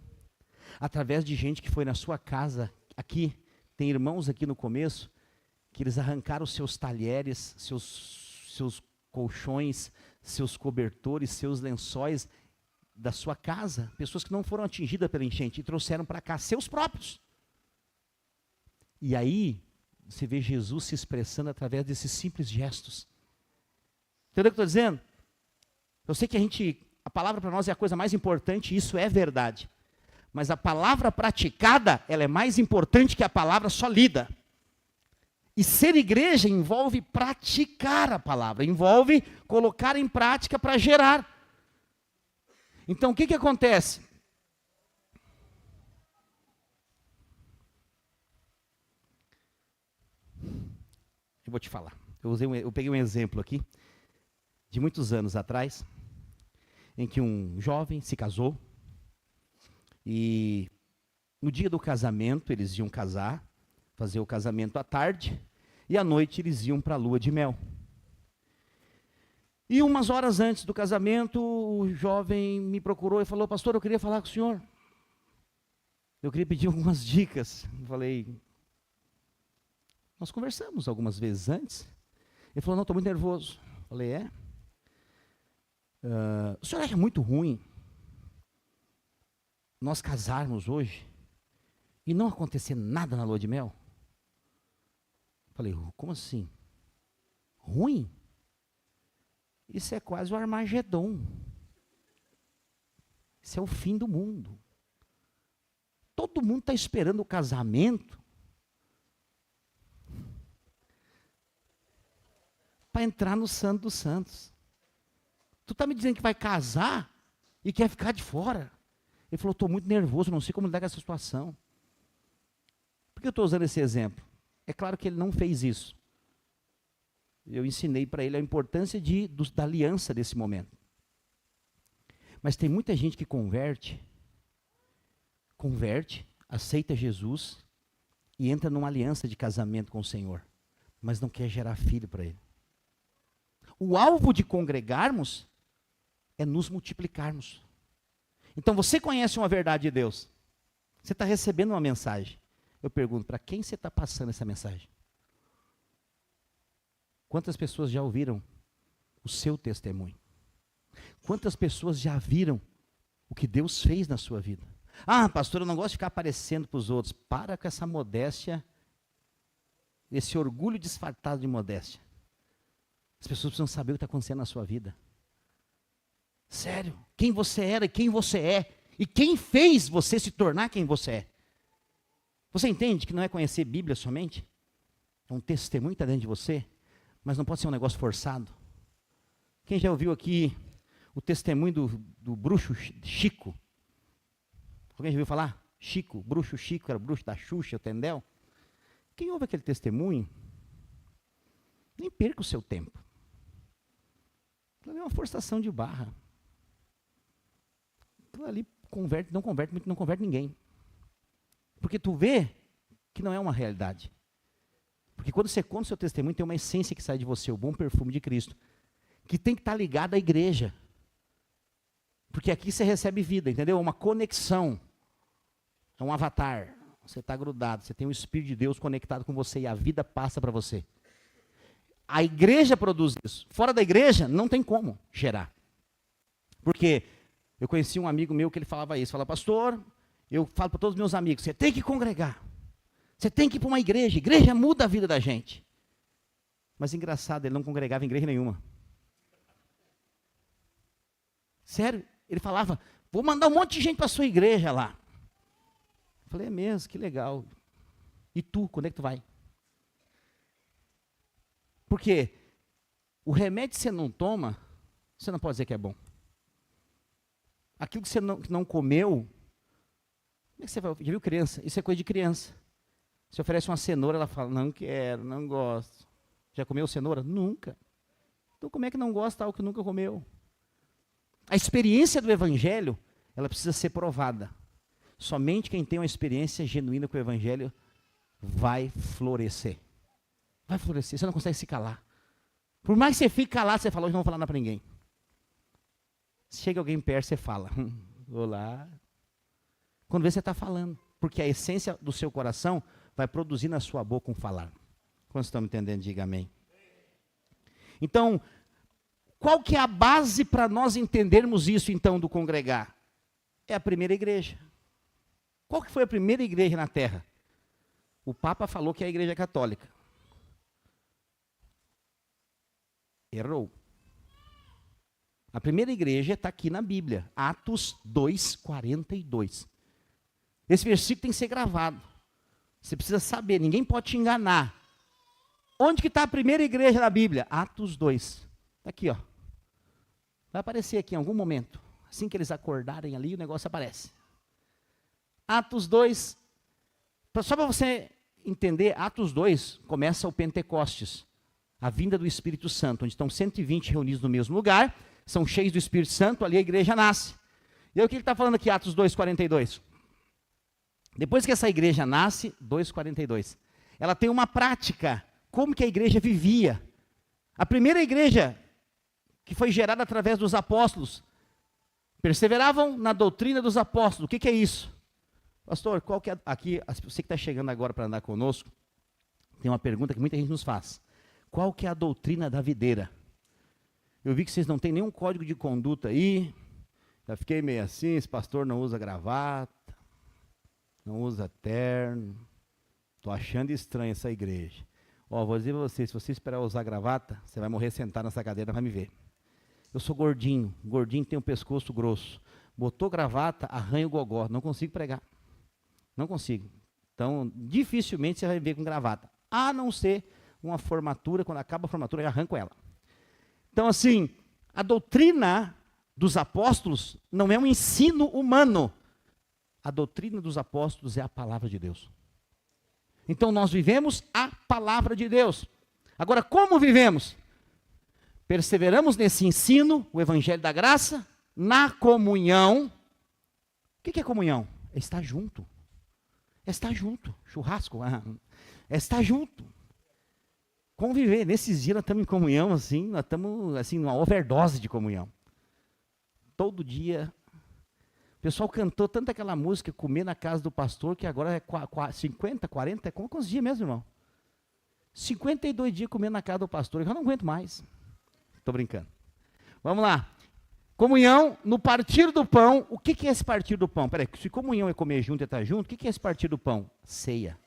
Através de gente que foi na sua casa, aqui, tem irmãos aqui no começo, que eles arrancaram seus talheres, seus colchões, seus cobertores, seus lençóis da sua casa, pessoas que não foram atingidas pela enchente, e trouxeram para cá, seus próprios. E aí, você vê Jesus se expressando através desses simples gestos. Entendeu o que eu estou dizendo? Eu sei que a palavra para nós é a coisa mais importante, e isso é verdade. Mas a palavra praticada, ela é mais importante que a palavra só lida. E ser igreja envolve praticar a palavra, envolve colocar em prática para gerar. Então o que acontece? Eu vou te falar. Eu peguei um exemplo aqui, de muitos anos atrás, em que um jovem se casou, e no dia do casamento eles iam casar, fazer o casamento à tarde, e à noite eles iam para a lua de mel. E umas horas antes do casamento, o jovem me procurou e falou, pastor, eu queria falar com o senhor. Eu queria pedir algumas dicas. Eu falei, nós conversamos algumas vezes antes. Ele falou, não, estou muito nervoso. Eu falei, é? O senhor acha muito ruim nós casarmos hoje e não acontecer nada na lua de mel? Eu falei, como assim? Ruim? Isso é quase o Armagedon. Isso é o fim do mundo. Todo mundo está esperando o casamento para entrar no Santo dos Santos. Tu está me dizendo que vai casar e quer ficar de fora. Ele falou, estou muito nervoso, não sei como lidar com essa situação. Por que eu estou usando esse exemplo? É claro que ele não fez isso. Eu ensinei para ele a importância da aliança desse momento. Mas tem muita gente que converte, aceita Jesus e entra numa aliança de casamento com o Senhor, mas não quer gerar filho para ele. O alvo de congregarmos é nos multiplicarmos. Então você conhece uma verdade de Deus, você está recebendo uma mensagem. Eu pergunto, para quem você está passando essa mensagem? Quantas pessoas já ouviram o seu testemunho? Quantas pessoas já viram o que Deus fez na sua vida? Ah, pastor, eu não gosto de ficar aparecendo para os outros. Para com essa modéstia, esse orgulho disfarçado de modéstia. As pessoas precisam saber o que está acontecendo na sua vida. Sério, quem você era e quem você é. E quem fez você se tornar quem você é. Você entende que não é conhecer Bíblia somente? É um testemunho que está dentro de você, mas não pode ser um negócio forçado. Quem já ouviu aqui o testemunho do bruxo Chico? Alguém já ouviu falar? Chico, bruxo Chico, era o bruxo da Xuxa, o Tendel. Quem ouve aquele testemunho, Nem perca o seu tempo. Aquilo ali é uma forçação de barra. Aquilo ali não converte ninguém. Porque tu vê que não é uma realidade. Porque quando você conta o seu testemunho, tem uma essência que sai de você, o bom perfume de Cristo, que tem que estar ligado à igreja. Porque aqui você recebe vida, entendeu? Uma conexão. É um avatar. Você está grudado, você tem o Espírito de Deus conectado com você e a vida passa para você. A igreja produz isso. Fora da igreja, não tem como gerar. Porque eu conheci um amigo meu que ele falava isso. Falava, pastor, eu falo para todos os meus amigos, você tem que congregar. Você tem que ir para uma igreja. Igreja muda a vida da gente. Mas engraçado, ele não congregava em igreja nenhuma. Sério, ele falava, vou mandar um monte de gente para a sua igreja lá. Eu falei, é mesmo, que legal. E tu, quando é que tu vai? Porque o remédio que você não toma, você não pode dizer que é bom. Aquilo que você não comeu, como é que você vai? Já viu criança? Isso é coisa de criança. Você oferece uma cenoura, ela fala, não quero, não gosto. Já comeu cenoura? Nunca. Então como é que não gosta algo que nunca comeu? A experiência do evangelho, ela precisa ser provada. Somente quem tem uma experiência genuína com o evangelho vai florescer. Vai florescer, você não consegue se calar. Por mais que você fique calado, você fala, hoje não vou falar nada para ninguém. Chega alguém perto, você fala, olá. Quando vê, você está falando. Porque a essência do seu coração vai produzir na sua boca um falar. Quando estão me entendendo, diga amém. Então, qual que é a base para nós entendermos isso, então, do congregar? É a primeira igreja. Qual que foi a primeira igreja na Terra? O Papa falou que é a igreja católica. Errou. A primeira igreja está aqui na Bíblia, Atos 2:42. Esse versículo tem que ser gravado. Você precisa saber, ninguém pode te enganar. Onde que está a primeira igreja da Bíblia? Atos 2. Está aqui, ó. Vai aparecer aqui em algum momento. Assim que eles acordarem ali, o negócio aparece. Atos 2. Só para você entender, Atos 2 começa o Pentecostes. A vinda do Espírito Santo, onde estão 120 reunidos no mesmo lugar, são cheios do Espírito Santo, ali a igreja nasce. E aí o que ele está falando aqui, Atos 2:42? Depois que essa igreja nasce, 2:42, ela tem uma prática, como que a igreja vivia. A primeira igreja, que foi gerada através dos apóstolos, perseveravam na doutrina dos apóstolos. O que é isso? Pastor, qual que é, aqui, você que está chegando agora para andar conosco, tem uma pergunta que muita gente nos faz. Qual que é a doutrina da videira? Eu vi que vocês não têm nenhum código de conduta aí, já fiquei meio assim, esse pastor não usa gravata, não usa terno, estou achando estranho essa igreja. Ó, vou dizer para vocês, se você esperar usar gravata, você vai morrer sentado nessa cadeira, vai me ver. Eu sou gordinho, gordinho tem o pescoço grosso, botou gravata, arranha o gogó, não consigo pregar, não consigo. Então, dificilmente você vai ver com gravata, a não ser uma formatura, quando acaba a formatura, eu arranco ela. Então, assim, a doutrina dos apóstolos não é um ensino humano. A doutrina dos apóstolos é a palavra de Deus. Então, nós vivemos a palavra de Deus. Agora, como vivemos? Perseveramos nesse ensino, o evangelho da graça, na comunhão. O que é comunhão? É estar junto. É estar junto. Churrasco. É estar junto. Conviver. Nesses dias nós estamos em comunhão, assim, nós estamos assim, numa overdose de comunhão. Todo dia. O pessoal cantou tanto aquela música, Comer na Casa do Pastor, que agora é 50, 40, quantos dias mesmo, irmão? 52 dias comendo na casa do pastor, eu já não aguento mais. Estou brincando. Vamos lá. Comunhão, no partir do pão. O que é esse partir do pão? Peraí, se comunhão é comer junto e estar junto, o que é esse partir do pão? Ceia.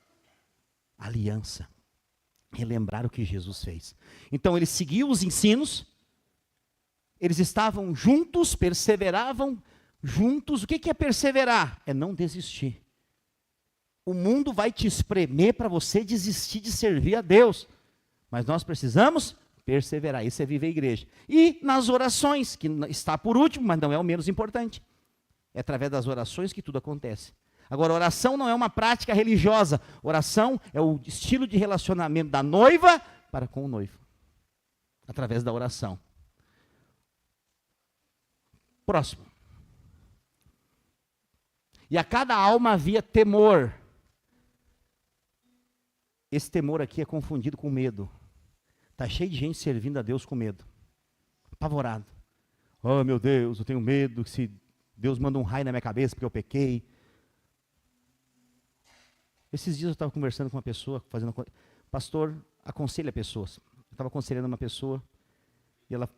Aliança. Relembrar o que Jesus fez. Então, eles seguiam os ensinos, eles estavam juntos, perseveravam juntos. O que é perseverar? É não desistir. O mundo vai te espremer para você desistir de servir a Deus. Mas nós precisamos perseverar. Isso é viver a igreja. E nas orações, que está por último, mas não é o menos importante. É através das orações que tudo acontece. Agora, oração não é uma prática religiosa. Oração é o estilo de relacionamento da noiva para com o noivo. através da oração. Próximo. E a cada alma havia temor. Esse temor aqui é confundido com medo. Está cheio de gente servindo a Deus com medo. Apavorado. Oh, meu Deus, eu tenho medo que se Deus manda um raio na minha cabeça porque eu pequei. Esses dias eu estava conversando com uma pessoa, pastor aconselha pessoas. Eu estava aconselhando uma pessoa e ela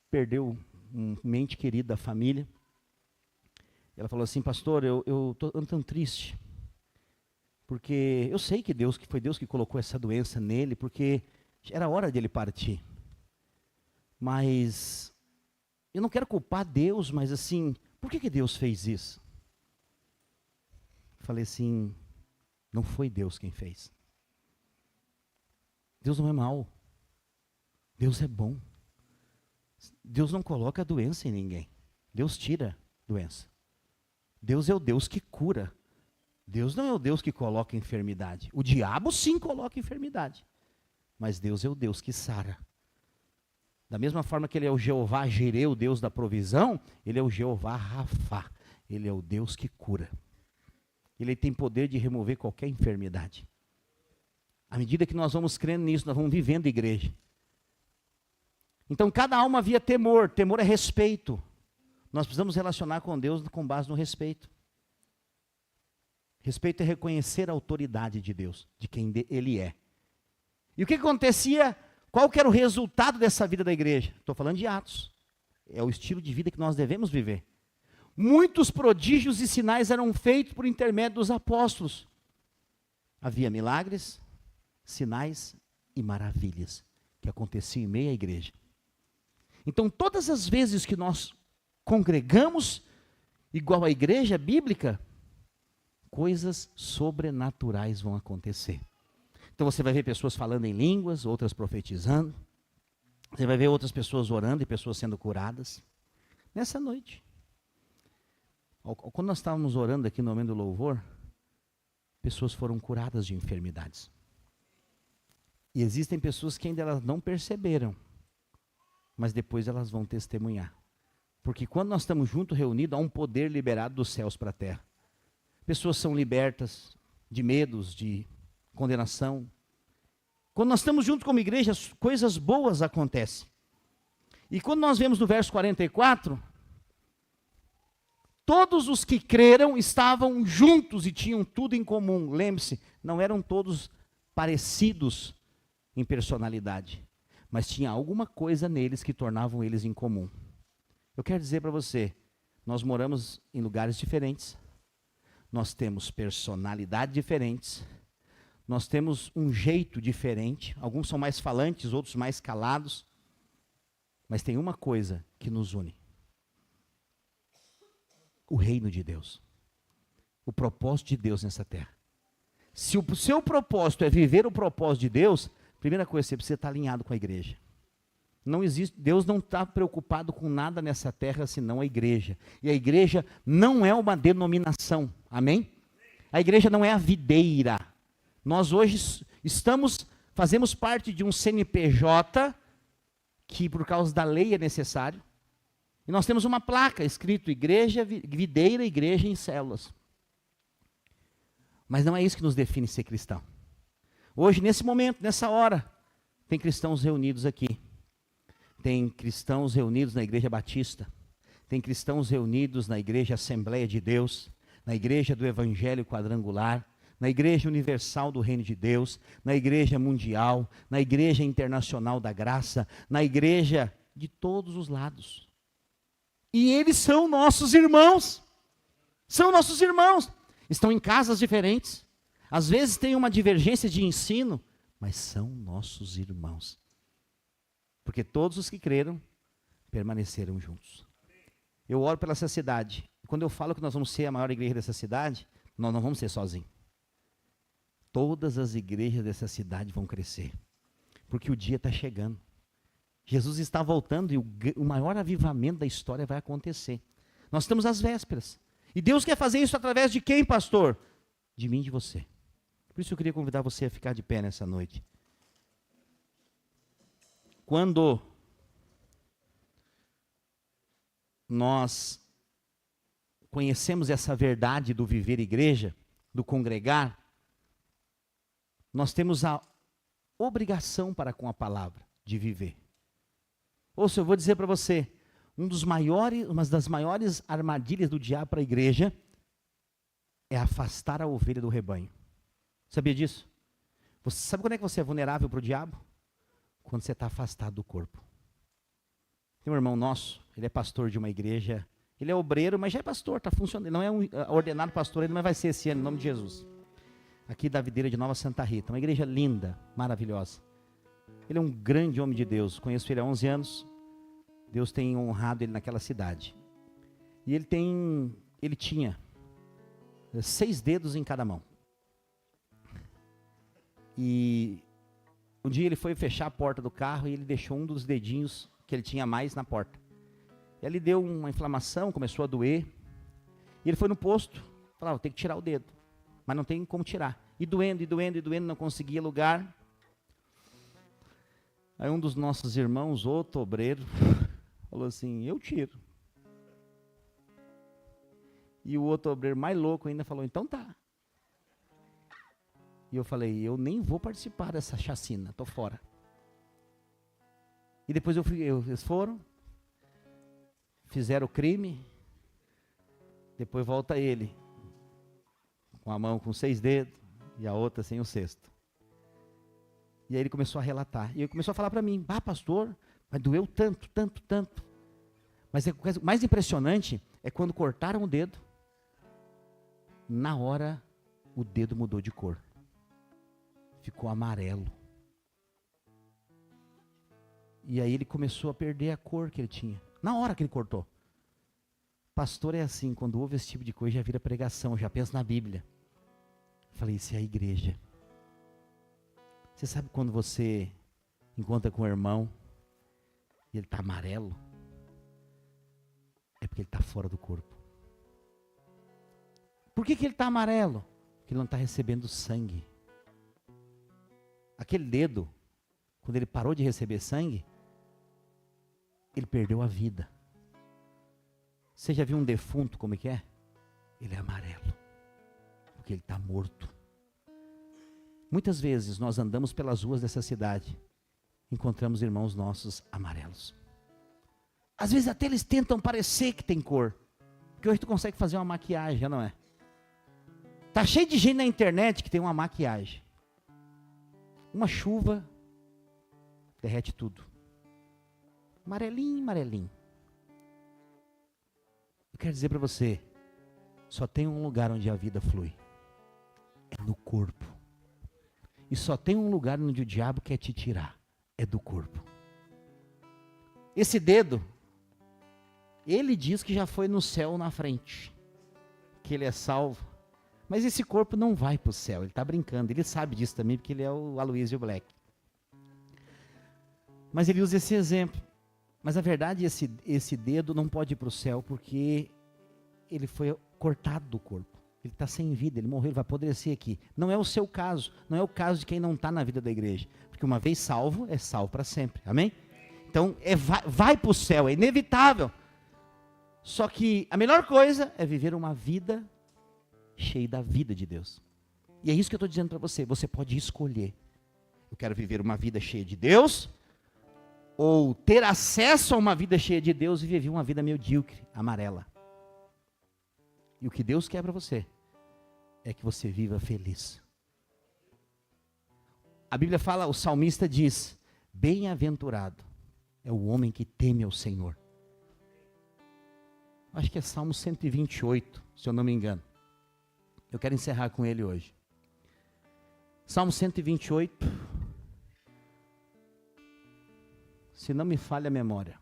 perdeu um ente querido da família. Ela falou assim, pastor, eu estou tão triste. Porque eu sei que foi Deus que colocou essa doença nele, porque era hora dele partir. Mas eu não quero culpar Deus, mas assim, por que Deus fez isso? Falei assim, não foi Deus quem fez. Deus não é mau. Deus é bom. Deus não coloca doença em ninguém. Deus tira doença. Deus é o Deus que cura. Deus não é o Deus que coloca enfermidade. O diabo sim coloca enfermidade. Mas Deus é o Deus que sara. Da mesma forma que ele é o Jeová Jireh, o Deus da provisão, ele é o Jeová Rafá. Ele é o Deus que cura. Ele tem poder de remover qualquer enfermidade. À medida que nós vamos crendo nisso, nós vamos vivendo igreja. Então, cada alma havia temor. Temor é respeito. Nós precisamos relacionar com Deus com base no respeito. Respeito é reconhecer a autoridade de Deus, de quem Ele é. E o que acontecia? Qual que era o resultado dessa vida da igreja? Estou falando de Atos. É o estilo de vida que nós devemos viver. Muitos prodígios e sinais eram feitos por intermédio dos apóstolos. Havia milagres, sinais e maravilhas que aconteciam em meio à igreja. Então, todas as vezes que nós congregamos, igual à igreja bíblica, coisas sobrenaturais vão acontecer. Então você vai ver pessoas falando em línguas, outras profetizando. Você vai ver outras pessoas orando e pessoas sendo curadas. Nessa noite. Quando nós estávamos orando aqui no momento do louvor, pessoas foram curadas de enfermidades. E existem pessoas que ainda elas não perceberam, mas depois elas vão testemunhar. Porque quando nós estamos juntos, reunidos, há um poder liberado dos céus para a terra. Pessoas são libertas de medos, de condenação. Quando nós estamos juntos como igreja, coisas boas acontecem. E quando nós vemos no verso 44, todos os que creram estavam juntos e tinham tudo em comum. Lembre-se, não eram todos parecidos em personalidade, mas tinha alguma coisa neles que tornavam eles em comum. Eu quero dizer para você, nós moramos em lugares diferentes, nós temos personalidades diferentes, nós temos um jeito diferente, alguns são mais falantes, outros mais calados, mas tem uma coisa que nos une: o reino de Deus, o propósito de Deus nessa terra. Se o seu propósito é viver o propósito de Deus, primeira coisa, você precisa estar alinhado com a igreja. Não existe, Deus não está preocupado com nada nessa terra senão a igreja. E a igreja não é uma denominação, amém? A igreja não é a videira. Nós hoje fazemos parte de um CNPJ, que por causa da lei é necessário. E nós temos uma placa escrito igreja, videira, igreja em células. Mas não é isso que nos define ser cristão. Hoje, nesse momento, nessa hora, tem cristãos reunidos aqui. Tem cristãos reunidos na Igreja Batista. Tem cristãos reunidos na Igreja Assembleia de Deus. Na Igreja do Evangelho Quadrangular. Na Igreja Universal do Reino de Deus. Na Igreja Mundial. Na Igreja Internacional da Graça. Na Igreja de todos os lados. E eles são nossos irmãos. São nossos irmãos. Estão em casas diferentes. Às vezes tem uma divergência de ensino, mas são nossos irmãos. Porque todos os que creram, permaneceram juntos. Eu oro pela essa cidade. Quando eu falo que nós vamos ser a maior igreja dessa cidade, nós não vamos ser sozinhos. Todas as igrejas dessa cidade vão crescer. Porque o dia está chegando. Jesus está voltando e o maior avivamento da história vai acontecer. Nós estamos às vésperas. E Deus quer fazer isso através de quem, pastor? De mim e de você. Por isso eu queria convidar você a ficar de pé nessa noite. Quando nós conhecemos essa verdade do viver igreja, do congregar, nós temos a obrigação para com a palavra de viver. Ouça, eu vou dizer para você, uma das maiores armadilhas do diabo para a igreja é afastar a ovelha do rebanho. Sabia disso? Você sabe quando é que você é vulnerável para o diabo? Quando você está afastado do corpo. Tem um irmão nosso, ele é pastor de uma igreja, ele é obreiro, mas já é pastor, está funcionando. Ele não é ordenado pastor ainda, mas vai ser esse ano, em nome de Jesus. Aqui da Videira de Nova Santa Rita, uma igreja linda, maravilhosa. Ele é um grande homem de Deus, conheço ele há 11 anos, Deus tem honrado ele naquela cidade. E ele tinha 6 dedos em cada mão. E um dia ele foi fechar a porta do carro e ele deixou um dos dedinhos que ele tinha mais na porta. E ali deu uma inflamação, começou a doer. E ele foi no posto, falava, tem que tirar o dedo. Mas não tem como tirar. E doendo, não conseguia lugar. Aí um dos nossos irmãos, outro obreiro, falou assim, eu tiro. E o outro obreiro mais louco ainda falou, então tá. E eu falei, eu nem vou participar dessa chacina, tô fora. E depois eles foram, fizeram o crime, depois volta ele, com a mão com 6 dedos, e a outra sem o 6º. E aí ele começou a relatar, e ele começou a falar para mim, pastor, mas doeu tanto. Mas o mais impressionante é quando cortaram o dedo, na hora o dedo mudou de cor. Ficou amarelo. E aí ele começou a perder a cor que ele tinha. Na hora que ele cortou. Pastor é assim, quando ouve esse tipo de coisa já vira pregação, já pensa na Bíblia. Falei, isso é a igreja. Você sabe quando você encontra com o irmão e ele está amarelo? É porque ele está fora do corpo. Por que ele está amarelo? Porque ele não está recebendo sangue. Aquele dedo, quando ele parou de receber sangue, ele perdeu a vida. Você já viu um defunto como é que é? Ele é amarelo, porque ele está morto. Muitas vezes nós andamos pelas ruas dessa cidade, encontramos irmãos nossos amarelos. Às vezes até eles tentam parecer que tem cor, porque hoje tu consegue fazer uma maquiagem, não é? Tá cheio de gente na internet que tem uma maquiagem. Uma chuva derrete tudo. Amarelinho. Eu quero dizer para você, só tem um lugar onde a vida flui. É no corpo. E só tem um lugar onde o diabo quer te tirar. É do corpo. Esse dedo, ele diz que já foi no céu na frente. Que ele é salvo. Mas esse corpo não vai para o céu, ele está brincando. Ele sabe disso também, porque ele é o Aloysio Black. Mas ele usa esse exemplo. Mas a verdade, esse dedo não pode ir para o céu, porque ele foi cortado do corpo. Ele está sem vida, ele morreu, ele vai apodrecer aqui. Não é o seu caso, não é o caso de quem não está na vida da igreja. Porque uma vez salvo, é salvo para sempre. Amém? Então, vai para o céu, é inevitável. Só que a melhor coisa é viver uma vida cheio da vida de Deus. E é isso que eu estou dizendo para você. Você pode escolher. Eu quero viver uma vida cheia de Deus, ou ter acesso a uma vida cheia de Deus e viver uma vida medíocre, amarela. E o que Deus quer para você é que você viva feliz. A Bíblia fala, o salmista diz, bem-aventurado é o homem que teme ao Senhor. Acho que é Salmo 128, se eu não me engano. Eu quero encerrar com ele hoje. Salmo 128. Se não me falha a memória.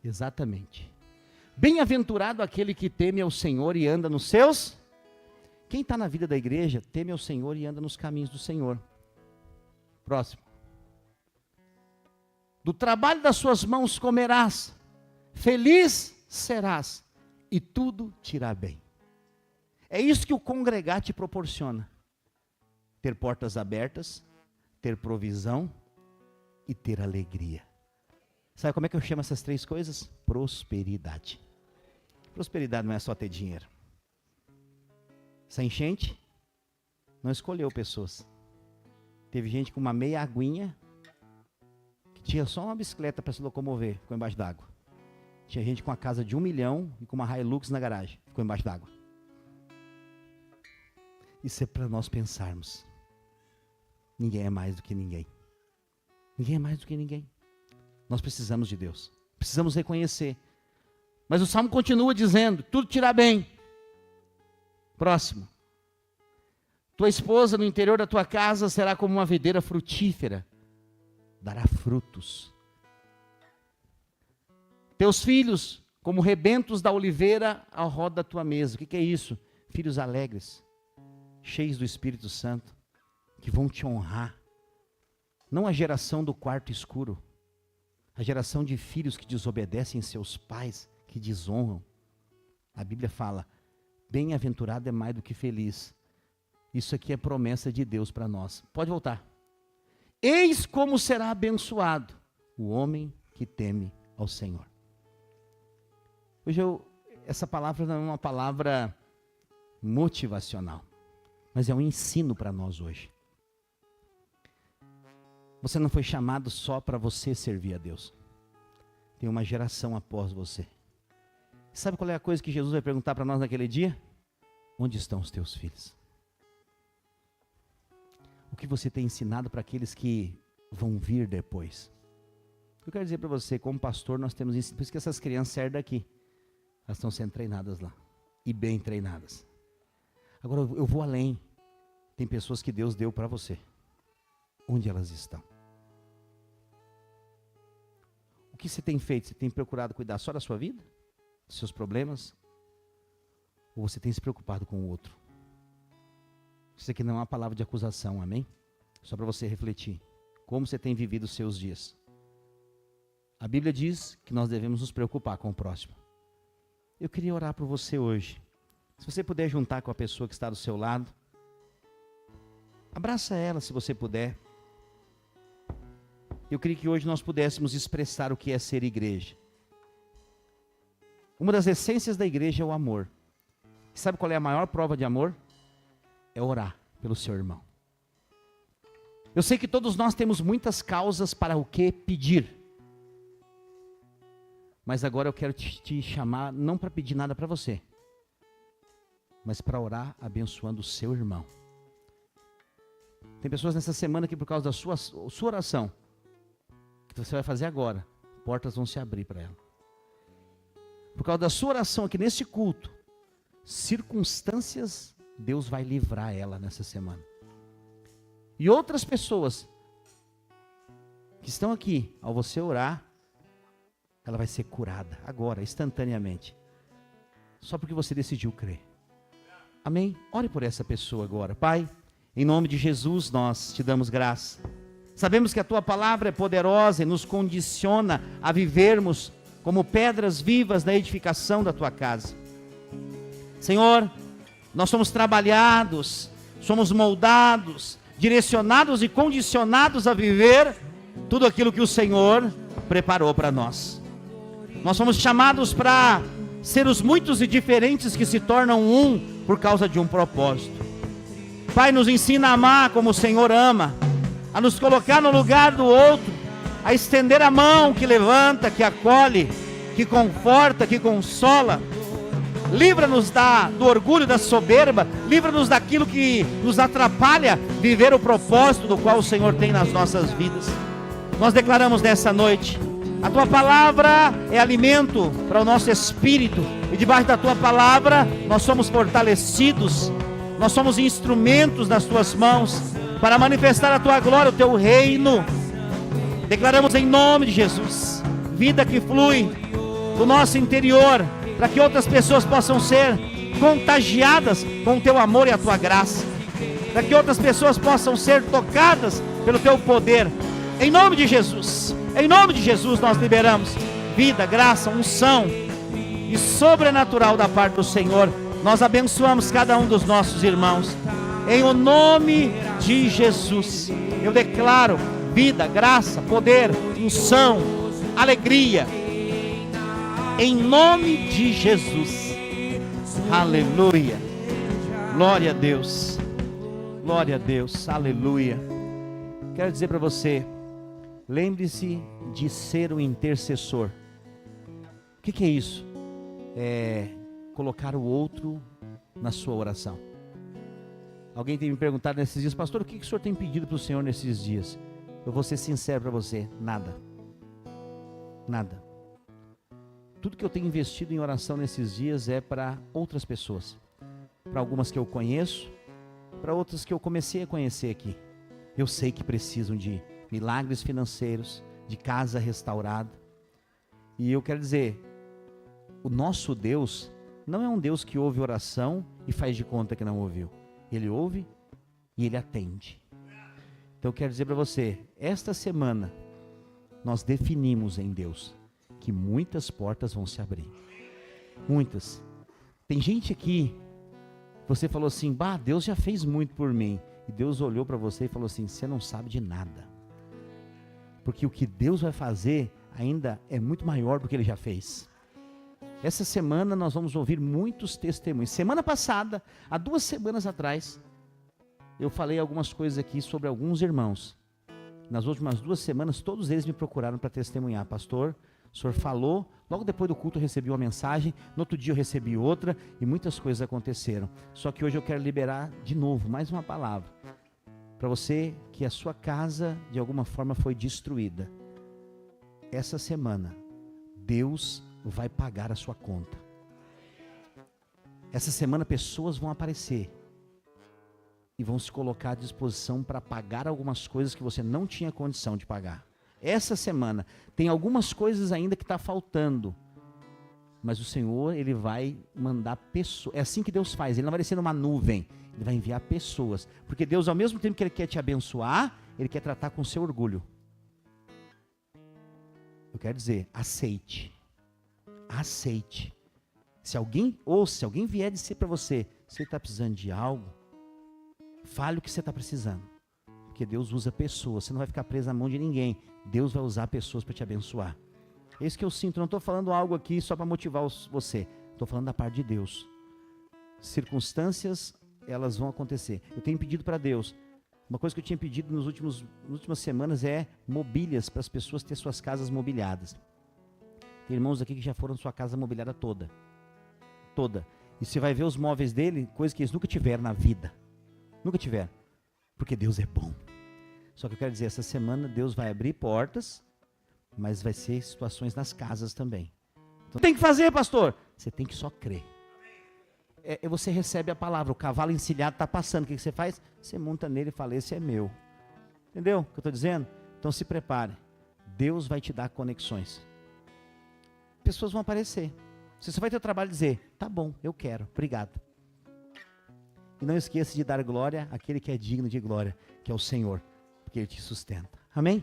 Exatamente. Bem-aventurado aquele que teme ao Senhor e anda nos seus. Quem está na vida da igreja, teme ao Senhor e anda nos caminhos do Senhor. Próximo. Do trabalho das suas mãos comerás, feliz serás, e tudo te irá bem. É isso que o congregar te proporciona. Ter portas abertas, ter provisão e ter alegria. Sabe como é que eu chamo essas 3 coisas? Prosperidade. Prosperidade não é só ter dinheiro. Essa enchente não escolheu pessoas. Teve gente com uma meia aguinha, que tinha só uma bicicleta para se locomover, ficou embaixo d'água. Tinha gente com a casa de 1 milhão e com uma Hilux na garagem, ficou embaixo d'água. Isso é para nós pensarmos. Ninguém é mais do que ninguém. Ninguém é mais do que ninguém. Nós precisamos de Deus. Precisamos reconhecer. Mas o Salmo continua dizendo, tudo te irá bem. Próximo. Tua esposa no interior da tua casa será como uma videira frutífera. Dará frutos. Teus filhos como rebentos da oliveira ao rodo da tua mesa. O que é isso? Filhos alegres, cheios do Espírito Santo, que vão te honrar. Não a geração do quarto escuro, a geração de filhos que desobedecem seus pais, que desonram. A Bíblia fala, bem-aventurado é mais do que feliz. Isso aqui é promessa de Deus para nós. Pode voltar. Eis como será abençoado o homem que teme ao Senhor. Hoje essa palavra não é uma palavra motivacional, mas é um ensino para nós hoje. Você não foi chamado só para você servir a Deus. Tem uma geração após você. Sabe qual é a coisa que Jesus vai perguntar para nós naquele dia? Onde estão os teus filhos? O que você tem ensinado para aqueles que vão vir depois? Eu quero dizer para você, como pastor, nós temos ensinado. Por isso que essas crianças saem daqui. Elas estão sendo treinadas lá. E bem treinadas. Agora eu vou além. Tem pessoas que Deus deu para você. Onde elas estão? O que você tem feito? Você tem procurado cuidar só da sua vida? Dos seus problemas? Ou você tem se preocupado com o outro? Isso aqui não é uma palavra de acusação, amém? Só para você refletir. Como você tem vivido os seus dias? A Bíblia diz que nós devemos nos preocupar com o próximo. Eu queria orar por você hoje. Se você puder juntar com a pessoa que está do seu lado, abraça ela se você puder. Eu queria que hoje nós pudéssemos expressar o que é ser igreja. Uma das essências da igreja é o amor. Sabe qual é a maior prova de amor? É orar pelo seu irmão. Eu sei que todos nós temos muitas causas para o que pedir. Mas agora eu quero te chamar, não para pedir nada para você, mas para orar abençoando o seu irmão. Tem pessoas nessa semana que por causa da sua oração, que você vai fazer agora, portas vão se abrir para ela. Por causa da sua oração aqui nesse culto, circunstâncias, Deus vai livrar ela nessa semana. E outras pessoas que estão aqui, ao você orar, ela vai ser curada agora, instantaneamente. Só porque você decidiu crer. Amém? Ore por essa pessoa agora. Pai, em nome de Jesus, nós te damos graça. Sabemos que a tua palavra é poderosa e nos condiciona a vivermos como pedras vivas na edificação da tua casa. Senhor, nós somos trabalhados, somos moldados, direcionados e condicionados a viver tudo aquilo que o Senhor preparou para nós. Nós somos chamados para ser os muitos e diferentes que se tornam um por causa de um propósito. Pai, nos ensina a amar como o Senhor ama, a nos colocar no lugar do outro, a estender a mão que levanta, que acolhe, que conforta, que consola. Livra-nos do orgulho, da soberba, livra-nos daquilo que nos atrapalha viver o propósito do qual o Senhor tem nas nossas vidas. Nós declaramos nessa noite, a tua palavra é alimento para o nosso espírito, e debaixo da tua palavra nós somos fortalecidos, nós somos instrumentos nas tuas mãos, para manifestar a tua glória, o teu reino. Declaramos em nome de Jesus, vida que flui do nosso interior, para que outras pessoas possam ser contagiadas com o teu amor e a tua graça, para que outras pessoas possam ser tocadas pelo teu poder, em nome de Jesus. Em nome de Jesus nós liberamos vida, graça, unção e sobrenatural da parte do Senhor. Nós abençoamos cada um dos nossos irmãos, em o nome de Jesus. Eu declaro vida, graça, poder, unção, alegria. Em nome de Jesus. Aleluia. Glória a Deus. Glória a Deus. Aleluia. Quero dizer para você, lembre-se de ser um intercessor. O que é isso? É colocar o outro na sua oração. Alguém tem me perguntado nesses dias, pastor, o que o senhor tem pedido para o Senhor nesses dias? Eu vou ser sincero para você, nada. Nada. Tudo que eu tenho investido em oração nesses dias é para outras pessoas. Para algumas que eu conheço, para outras que eu comecei a conhecer aqui. Eu sei que precisam de milagres financeiros, de casa restaurada. E eu quero dizer, o nosso Deus não é um Deus que ouve oração e faz de conta que não ouviu. Ele ouve e Ele atende. Então eu quero dizer para você, esta semana nós definimos em Deus que muitas portas vão se abrir. Muitas. Tem gente aqui, você falou assim, bah, Deus já fez muito por mim. E Deus olhou para você e falou assim, você não sabe de nada. Porque o que Deus vai fazer ainda é muito maior do que Ele já fez. Essa semana nós vamos ouvir muitos testemunhos. Semana passada, há 2 semanas atrás, eu falei algumas coisas aqui sobre alguns irmãos. Nas últimas 2 semanas, todos eles me procuraram para testemunhar. Pastor, o senhor falou, logo depois do culto eu recebi uma mensagem, no outro dia eu recebi outra, e muitas coisas aconteceram. Só que hoje eu quero liberar de novo, mais uma palavra, para você que a sua casa de alguma forma foi destruída. Essa semana, Deus vai pagar a sua conta. Essa semana pessoas vão aparecer e vão se colocar à disposição para pagar algumas coisas que você não tinha condição de pagar. Essa semana tem algumas coisas ainda que está faltando, mas o Senhor, Ele vai mandar pessoas. É assim que Deus faz, Ele não vai descer numa nuvem, Ele vai enviar pessoas, porque Deus, ao mesmo tempo que Ele quer te abençoar, Ele quer tratar com o seu orgulho. Eu quero dizer, aceite. Aceite. Se alguém vier dizer para você, você está precisando de algo, fale o que você está precisando, porque Deus usa pessoas, você não vai ficar preso na mão de ninguém, Deus vai usar pessoas para te abençoar. É isso que eu sinto, não estou falando algo aqui só para motivar você, estou falando da parte de Deus. Circunstâncias, elas vão acontecer. Eu tenho pedido para Deus, uma coisa que eu tinha pedido nas últimas semanas é mobílias para as pessoas ter suas casas mobiliadas. Tem irmãos aqui que já foram sua casa mobiliada toda. Toda. E você vai ver os móveis dele, coisas que eles nunca tiveram na vida. Nunca tiveram. Porque Deus é bom. Só que eu quero dizer, essa semana Deus vai abrir portas, mas vai ser situações nas casas também. Então, tem que fazer, pastor? Você tem que só crer. Você recebe a palavra, o cavalo encilhado está passando. O que você faz? Você monta nele e fala, esse é meu. Entendeu o que eu estou dizendo? Então se prepare. Deus vai te dar conexões. Pessoas vão aparecer. Você só vai ter o trabalho de dizer, tá bom, eu quero, obrigado. E não esqueça de dar glória àquele que é digno de glória, que é o Senhor, porque Ele te sustenta. Amém?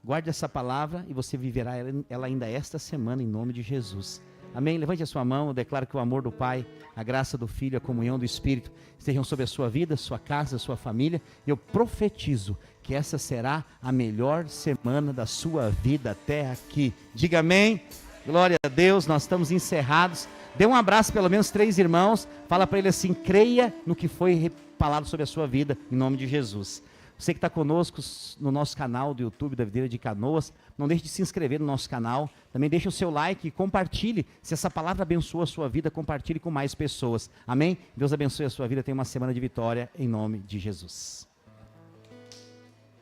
Guarde essa palavra e você viverá ela ainda esta semana em nome de Jesus. Amém? Levante a sua mão, eu declaro que o amor do Pai, a graça do Filho, a comunhão do Espírito estejam sobre a sua vida, sua casa, sua família. Eu profetizo que essa será a melhor semana da sua vida até aqui. Diga amém. Glória a Deus, nós estamos encerrados. Dê um abraço, pelo menos 3 irmãos. Fala para ele assim, creia no que foi falado sobre a sua vida, em nome de Jesus. Você que está conosco no nosso canal do YouTube da Videira de Canoas, não deixe de se inscrever no nosso canal. Também deixe o seu like e compartilhe. Se essa palavra abençoa a sua vida, compartilhe com mais pessoas. Amém? Deus abençoe a sua vida. Tenha uma semana de vitória, em nome de Jesus.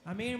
Amém.